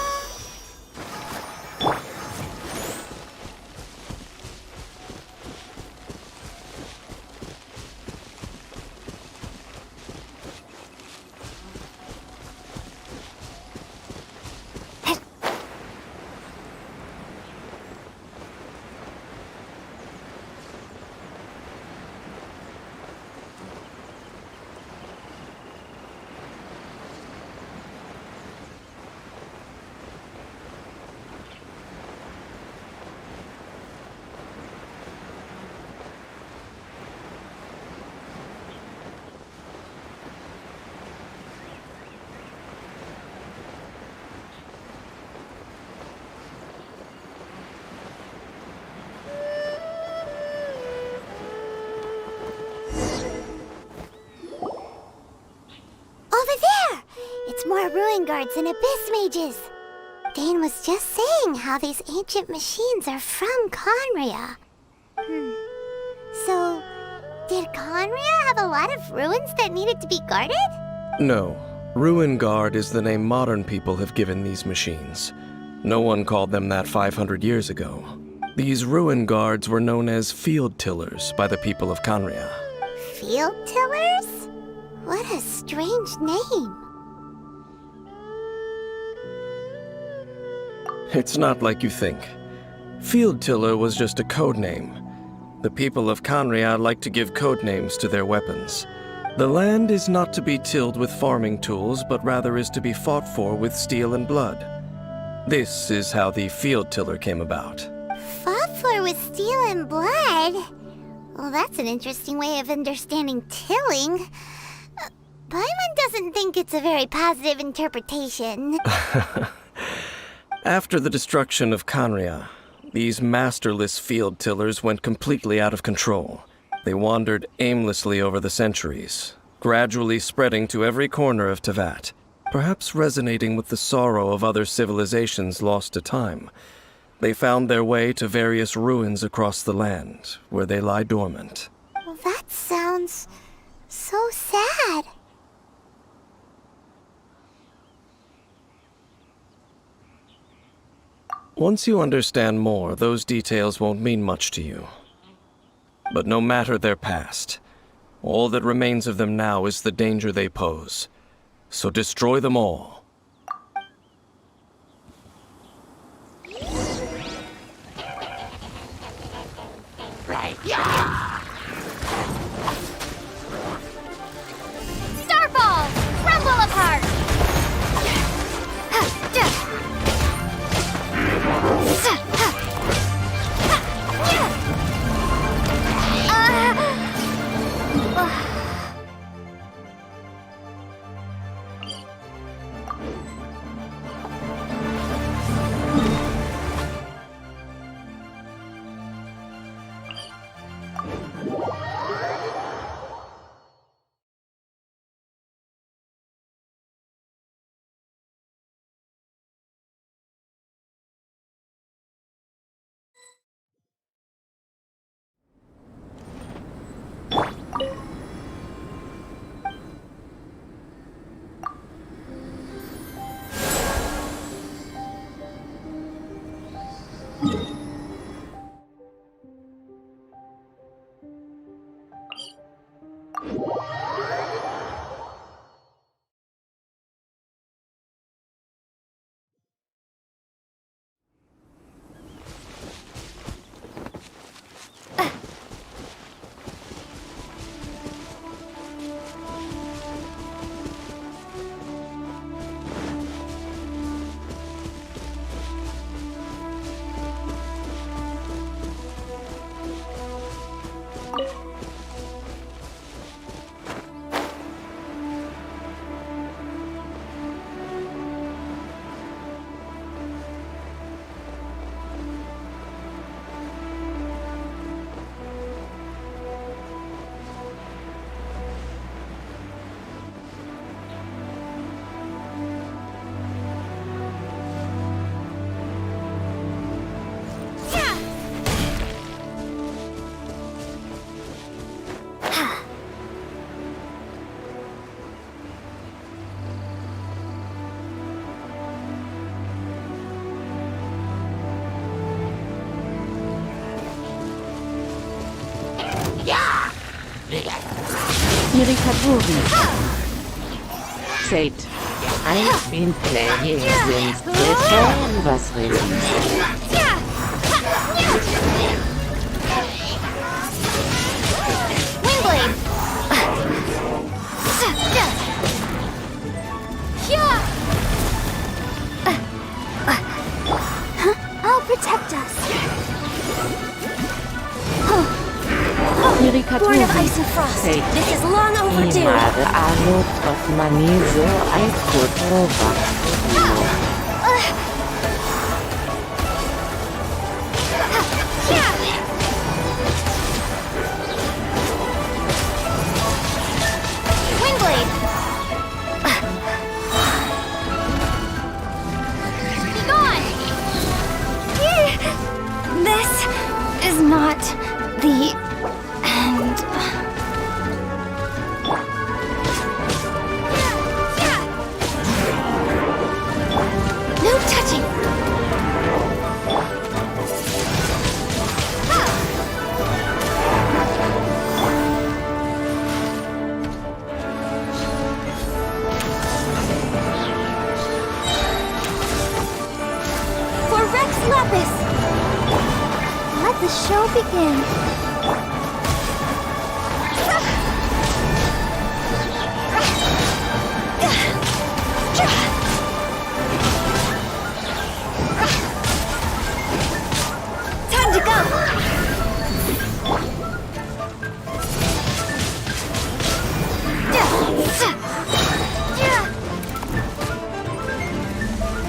More ruin guards and abyss mages. Dane was just saying how these ancient machines are from Conria. So, did Conria have a lot of ruins that needed to be guarded? No. Ruin Guard is the name modern people have given these machines. No one called them that 500 years ago. These Ruin Guards were known as Field Tillers by the people of Conria. Field Tillers? What a strange name. It's not like you think. Field Tiller was just a code name. The people of Conria like to give code names to their weapons. The land is not to be tilled with farming tools, but rather is to be fought for with steel and blood. This is how the Field Tiller came about. Fought for with steel and blood? Well, that's an interesting way of understanding tilling. Paimon doesn't think it's a very positive interpretation. After the destruction of Conria, these masterless field tillers went completely out of control. They wandered aimlessly over the centuries, gradually spreading to every corner of Teyvat, perhaps resonating with the sorrow of other civilizations lost to time. They found their way to various ruins across the land, where they lie dormant. Well, that sounds so sad. Once you understand more, those details won't mean much to you. But no matter their past, all that remains of them now is the danger they pose. So destroy them all. Right. Starball! Crumble apart! Hirikatori. Said, I've been playing since the game was released. Windblade! I'll protect us. Born of ice and frost. Said, This is long overdue. Imare alot of manizo ay kutrova. Windblade! Be gone! This is not the end. No touching! For Rex Lapis! Let the show begin. Time to go.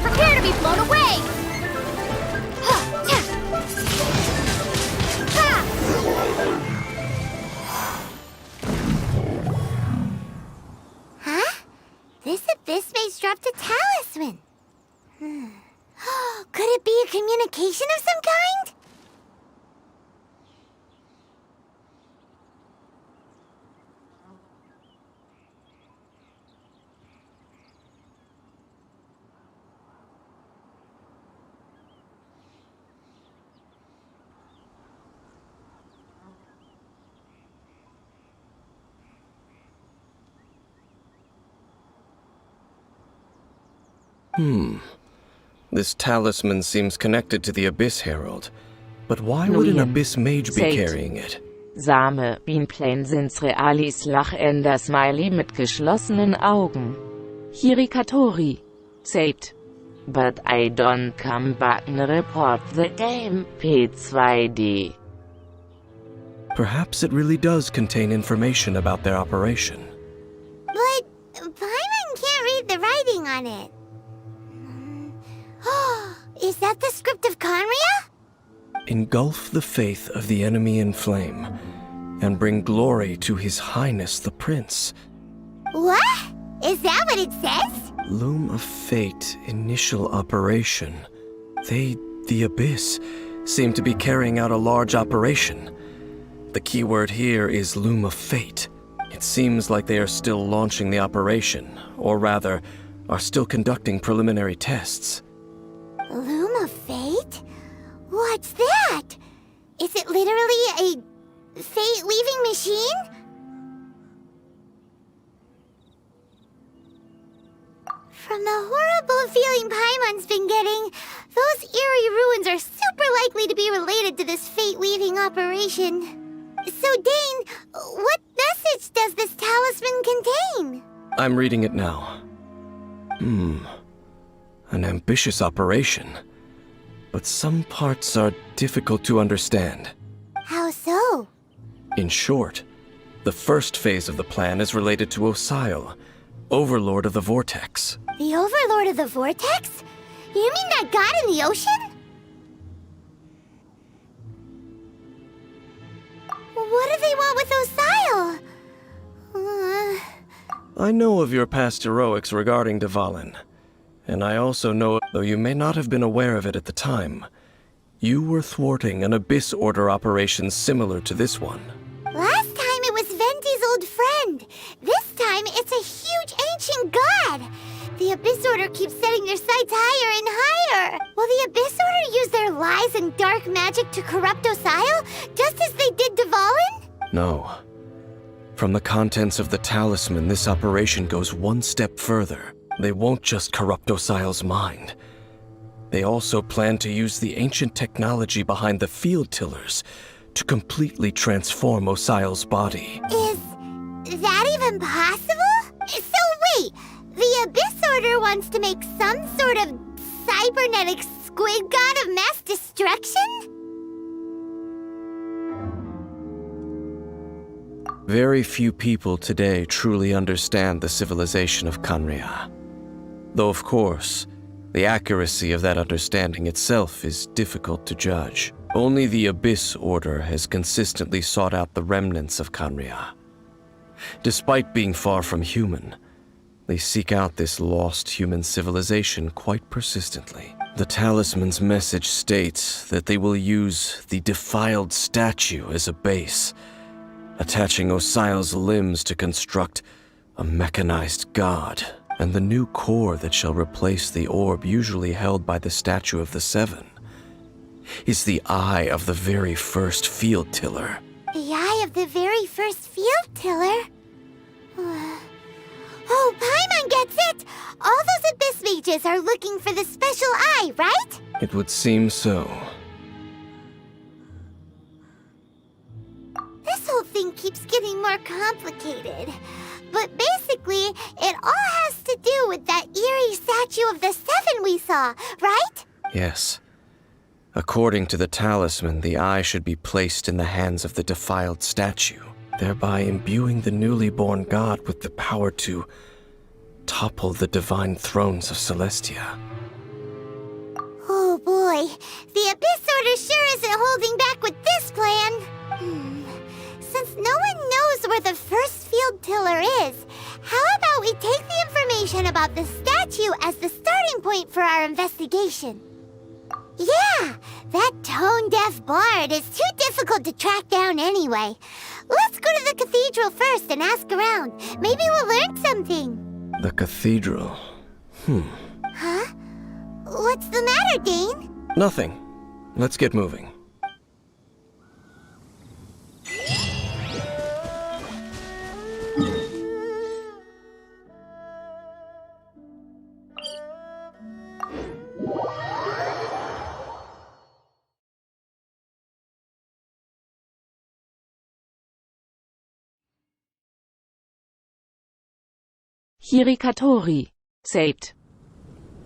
Prepare to be blown away! Huh? This abyss maze dropped a talisman. Could it be a communication of some kind? This talisman seems connected to the Abyss Herald. But why would an Nuyen. Abyss Mage be Said. carrying it? Same Beanplain sind's realis Lachender Smiley mit geschlossenen Augen. Hirikatori. Said. But I don't come back and report the game, P2D. Perhaps it really does contain information about their operation. But Paimon can't read the writing on it. Is that the script of Conria? Engulf the faith of the enemy in flame, and bring glory to His Highness the Prince. What? Is that what it says? Loom of Fate initial operation. They, the Abyss, seem to be carrying out a large operation. The keyword here is Loom of Fate. It seems like they are still launching the operation, or rather, are still conducting preliminary tests. Loom of Fate? What's that? Is it literally a fate-weaving machine? From the horrible feeling Paimon's been getting, those eerie ruins are super likely to be related to this fate-weaving operation. So, Dane, what message does this talisman contain? I'm reading it now. An ambitious operation. But some parts are difficult to understand. How so? In short, the first phase of the plan is related to Osile, Overlord of the Vortex. The Overlord of the Vortex? You mean that god in the ocean? What do they want with Osile? I know of your past heroics regarding Dvalin, and I also know, though you may not have been aware of it at the time, you were thwarting an Abyss Order operation similar to this one. Last time it was Venti's old friend. This time it's a huge ancient god. The Abyss Order keeps setting their sights higher and higher. Will the Abyss Order use their lies and dark magic to corrupt Osile, just as they did Dvalin? No. From the contents of the talisman, this operation goes one step further. They won't just corrupt Osial's mind. They also plan to use the ancient technology behind the field tillers to completely transform Osial's body. Is that even possible? So wait, the Abyss Order wants to make some sort of cybernetic squid god of mass destruction? Very few people today truly understand the civilization of Kanria. Though, of course, the accuracy of that understanding itself is difficult to judge. Only the Abyss Order has consistently sought out the remnants of Kanria. Despite being far from human, they seek out this lost human civilization quite persistently. The talisman's message states that they will use the defiled statue as a base, attaching Osial's limbs to construct a mechanized god, and the new core that shall replace the orb usually held by the Statue of the Seven is the eye of the very first field tiller. The eye of the very first field tiller? Oh, Paimon gets it! All those Abyss mages are looking for the special eye, right? It would seem so. This whole thing keeps getting more complicated. But basically, it all has to do with that eerie Statue of the Seven we saw, right? Yes. According to the talisman, the eye should be placed in the hands of the defiled statue, thereby imbuing the newly born god with the power to topple the divine thrones of Celestia. Oh boy, the Abyss Order sure isn't holding back with this plan. Since no one knows where the first field tiller is, how about we take the information about the statue as the starting point for our investigation? Yeah, that tone-deaf bard is too difficult to track down anyway. Let's go to the cathedral first and ask around. Maybe we'll learn something. The cathedral. Huh? What's the matter, Dane? Nothing. Let's get moving. Hirikatori said,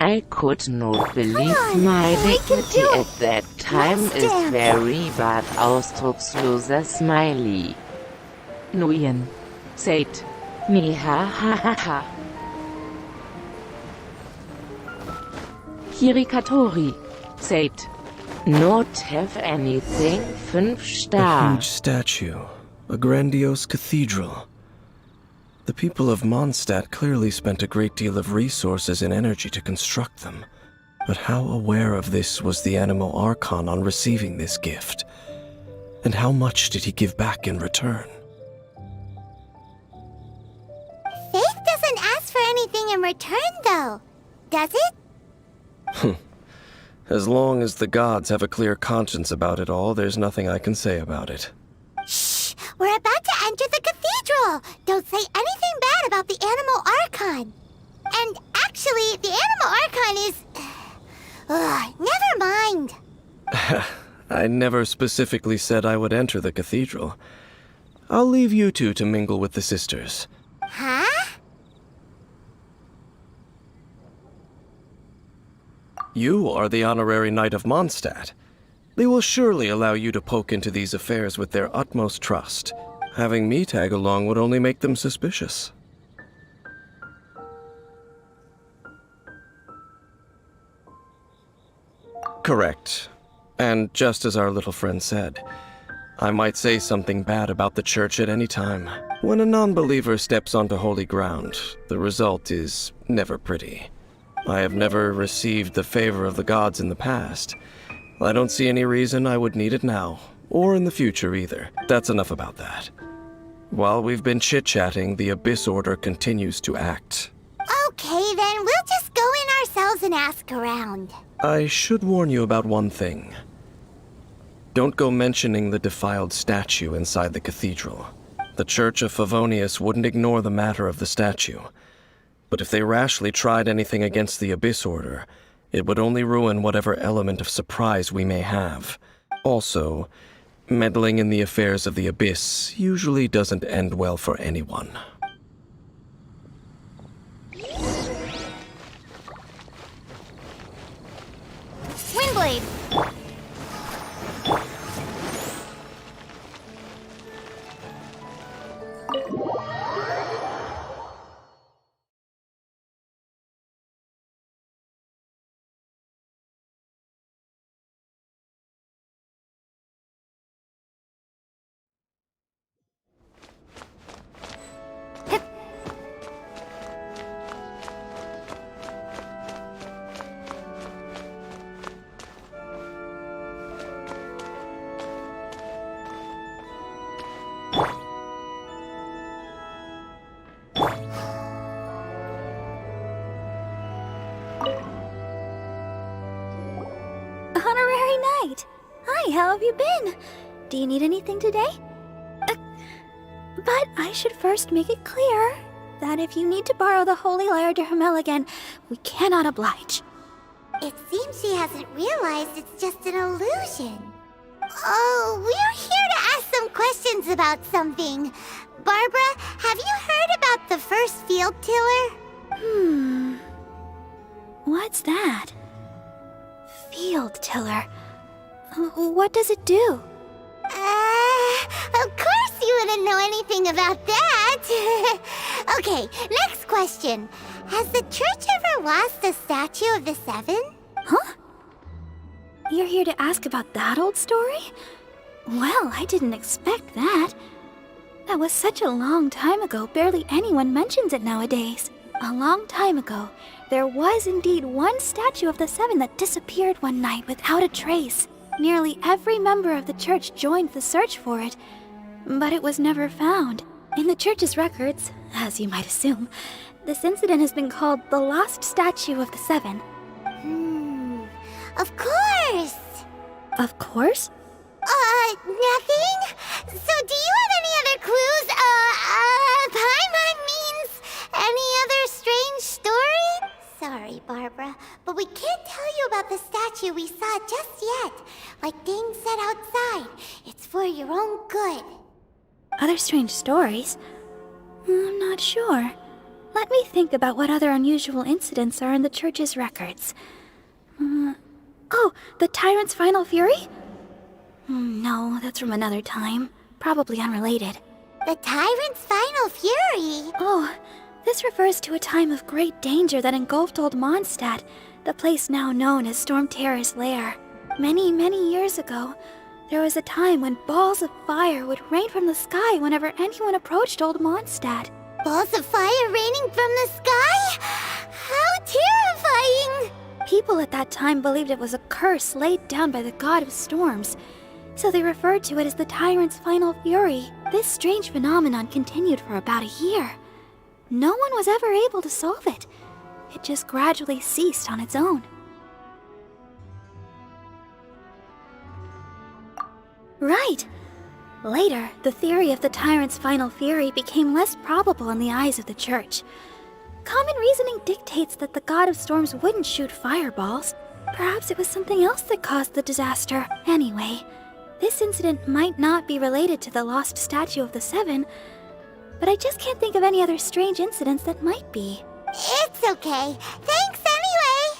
I could not believe my dignity at that time is very bad ausdrucksloser smiley. Nguyen said, me ha ha ha ha. Hirikatori said, not have anything 5 A star. huge statue. A grandiose cathedral. The people of Mondstadt clearly spent a great deal of resources and energy to construct them. But how aware of this was the Anemo Archon on receiving this gift? And how much did he give back in return? Faith doesn't ask for anything in return, though. Does it? As long as the gods have a clear conscience about it all, there's nothing I can say about it. Shh! We're about to enter the cathedral! Don't say anything bad about the Animal Archon! And actually, the Animal Archon is... never mind! I never specifically said I would enter the cathedral. I'll leave you two to mingle with the sisters. Huh? You are the honorary knight of Mondstadt. They will surely allow you to poke into these affairs with their utmost trust. Having me tag along would only make them suspicious. Correct. And just as our little friend said, I might say something bad about the church at any time. When a non-believer steps onto holy ground, the result is never pretty. I have never received the favor of the gods in the past. I don't see any reason I would need it now, or in the future either. That's enough about that. While we've been chit-chatting, the Abyss Order continues to act. Okay, then we'll just go in ourselves and ask around. I should warn you about one thing. Don't go mentioning the defiled statue inside the cathedral. The Church of Favonius wouldn't ignore the matter of the statue. But if they rashly tried anything against the Abyss Order, it would only ruin whatever element of surprise we may have. Also, meddling in the affairs of the Abyss usually doesn't end well for anyone. Windblade! Honorary Knight! Hi, how have you been? Do you need anything today? But I should first make it clear that if you need to borrow the Holy Lyre to Hermel again, we cannot oblige. It seems she hasn't realized it's just an illusion. Oh, we're here to ask some questions about something. Barbara, have you heard about the first field tiller? What's that? Field tiller. What does it do? Of course you wouldn't know anything about that. Okay, next question. Has the church ever lost a statue of the Seven? Huh? You're here to ask about that old story? Well, I didn't expect that. That was such a long time ago, barely anyone mentions it nowadays. A long time ago, there was indeed one statue of the Seven that disappeared one night without a trace. Nearly every member of the church joined the search for it, but it was never found. In the church's records, as you might assume, this incident has been called the Lost Statue of the Seven. Of course! Of course? Nothing? So do you have any other clues? Paimon means any other strange story? Sorry, Barbara, but we can't tell you about the statue we saw just yet. Like Dane said outside, it's for your own good. Other strange stories? I'm not sure. Let me think about what other unusual incidents are in the church's records. Oh, the Tyrant's Final Fury? No, that's from another time. Probably unrelated. The Tyrant's Final Fury? Oh, this refers to a time of great danger that engulfed Old Mondstadt, the place now known as Storm Terror's lair. Many, many years ago, there was a time when balls of fire would rain from the sky whenever anyone approached Old Mondstadt. Balls of fire raining from the sky? How terrifying! People at that time believed it was a curse laid down by the god of storms, so they referred to it as the Tyrant's Final Fury. This strange phenomenon continued for about a year. No one was ever able to solve it. It just gradually ceased on its own. Right. Later, the theory of the Tyrant's Final Fury became less probable in the eyes of the church. Common reasoning dictates that the god of storms wouldn't shoot fireballs. Perhaps it was something else that caused the disaster. Anyway, this incident might not be related to the lost statue of the Seven, but I just can't think of any other strange incidents that might be. It's okay. Thanks anyway.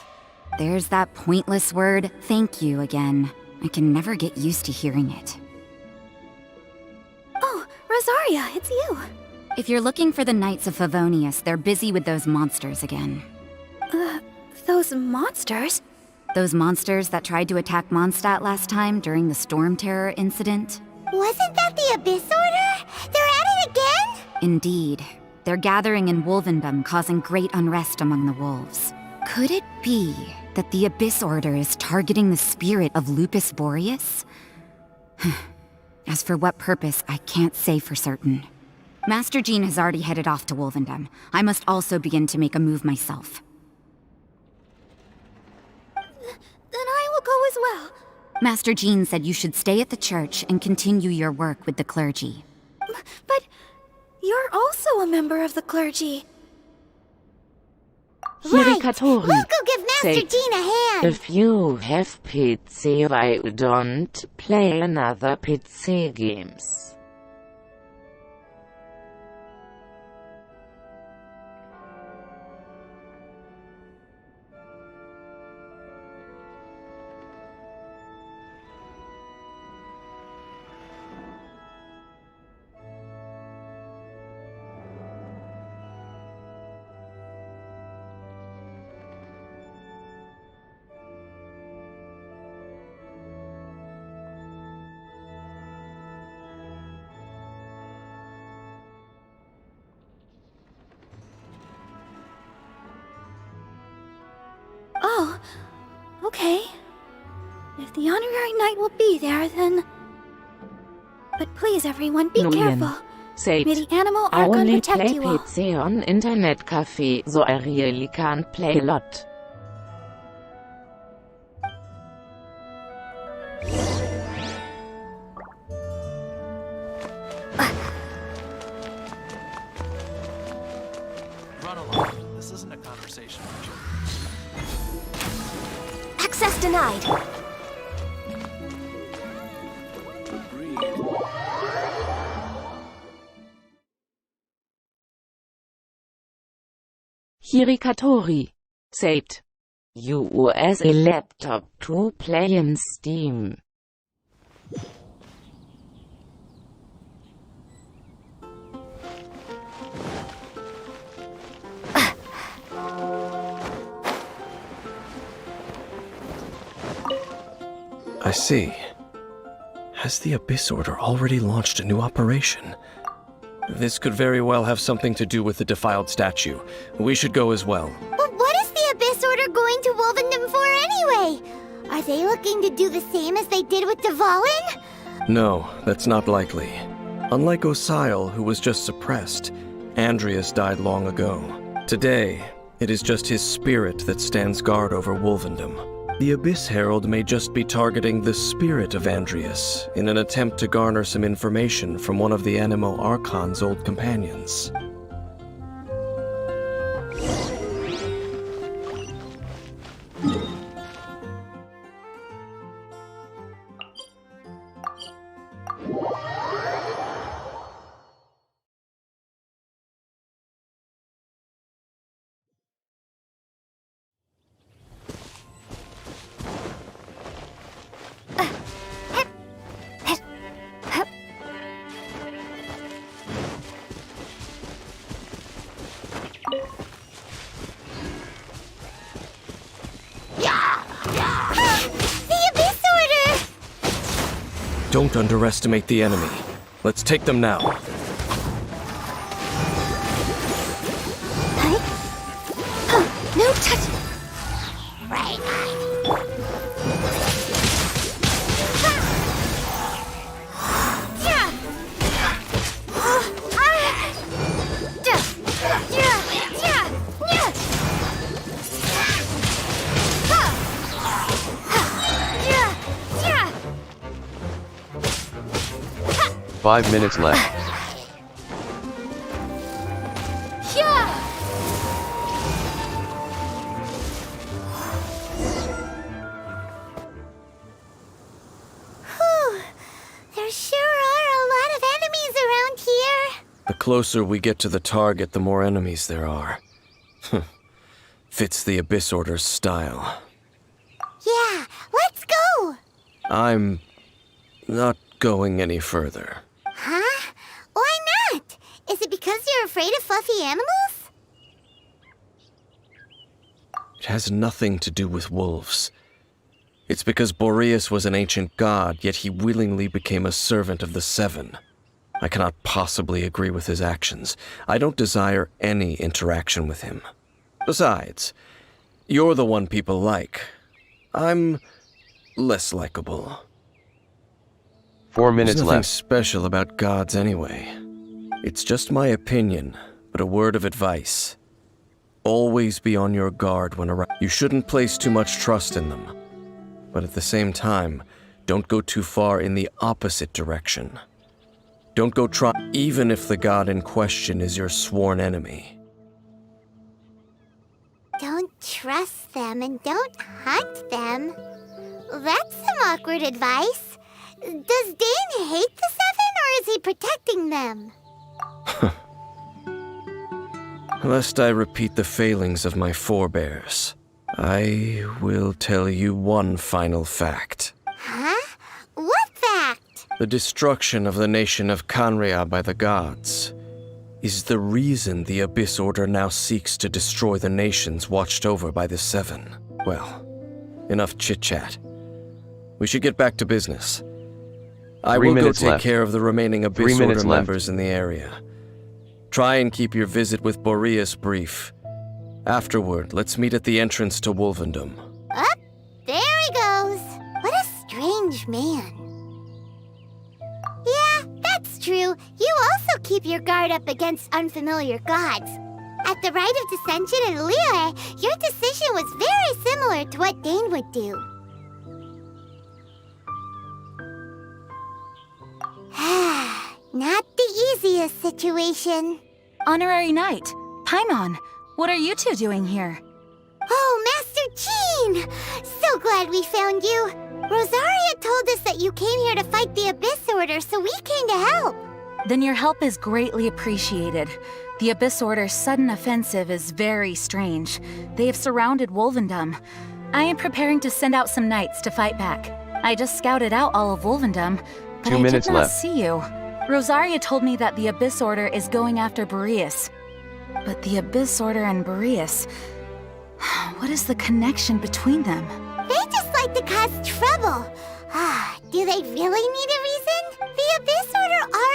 There's that pointless word, thank you, again. I can never get used to hearing it. Oh, Rosaria, it's you. If you're looking for the Knights of Favonius, they're busy with those monsters again. Those monsters? Those monsters that tried to attack Mondstadt last time during the Storm Terror incident? Wasn't that the Abyss Order? They're at it again? Indeed. They're gathering in Wolvendom, causing great unrest among the wolves. Could it be that the Abyss Order is targeting the spirit of Lupus Boreas? As for what purpose, I can't say for certain. Master Jean has already headed off to Wolvendom. I must also begin to make a move myself. Then I will go as well. Master Jean said you should stay at the church and continue your work with the clergy. But you're also a member of the clergy. Right! Hirikatori We'll go give Master said, Jean a hand! If you have PC, why don't play another PC games? Oh, okay. If the honorary knight will be there, then... But please, everyone, be careful. Said, May the animal I Archon only protect play you all. PC on internet cafe, so I really can't play a lot. Run along. This isn't a conversation. Access denied! Agreed. Hirikatori said, you as a laptop to play in Steam. I see. Has the Abyss Order already launched a new operation? This could very well have something to do with the defiled statue. We should go as well. But what is the Abyss Order going to Wolvendom for anyway? Are they looking to do the same as they did with Dvalin? No, that's not likely. Unlike Osile, who was just suppressed, Andreas died long ago. Today, it is just his spirit that stands guard over Wolvendom. The Abyss Herald may just be targeting the spirit of Andreas in an attempt to garner some information from one of the Animo Archon's old companions. The Abyss Order! Don't underestimate the enemy. Let's take them now. No touch! Right. Five minutes left. There sure are a lot of enemies around here. The closer we get to the target, the more enemies there are. Fits the Abyss Order's style. Yeah, let's go! I'm not going any further. Huh? Why not? Is it because you're afraid of fluffy animals? It has nothing to do with wolves. It's because Boreas was an ancient god, yet he willingly became a servant of the Seven. I cannot possibly agree with his actions. I don't desire any interaction with him. Besides, you're the one people like. I'm less likable. 4 minutes There's nothing left. special about gods anyway. It's just my opinion, but a word of advice. Always be on your guard when around. You shouldn't place too much trust in them. But at the same time, don't go too far in the opposite direction. Don't go even if the god in question is your sworn enemy. Don't trust them and don't hunt them. That's some awkward advice. Does Dane hate the Seven, or is he protecting them? Lest I repeat the failings of my forebears, I will tell you one final fact. Huh? What fact? The destruction of the nation of Kanria by the gods is the reason the Abyss Order now seeks to destroy the nations watched over by the Seven. Well, enough chit-chat. We should get back to business. I will go take care of the remaining Abyss Order members in the area. Try and keep your visit with Boreas brief. Afterward, let's meet at the entrance to Wolvendom. Up, there he goes. What a strange man. Yeah, that's true. You also keep your guard up against unfamiliar gods. At the Rite of Dissension in Liyue, your decision was very similar to what Dane would do. Not the easiest situation. Honorary Knight, Paimon, what are you two doing here? Oh, Master Jean! So glad we found you. Rosaria told us that you came here to fight the Abyss Order, so we came to help. Then your help is greatly appreciated. The Abyss Order's sudden offensive is very strange. They have surrounded Wolvendom. I am preparing to send out some knights to fight back. I just scouted out all of Wolvendom, but 2 minutes I did not left. see you. Rosaria told me that the Abyss Order is going after Boreas. But the Abyss Order and Boreas... What is the connection between them? They just like to cause trouble. Do they really need a reason? The Abyss Order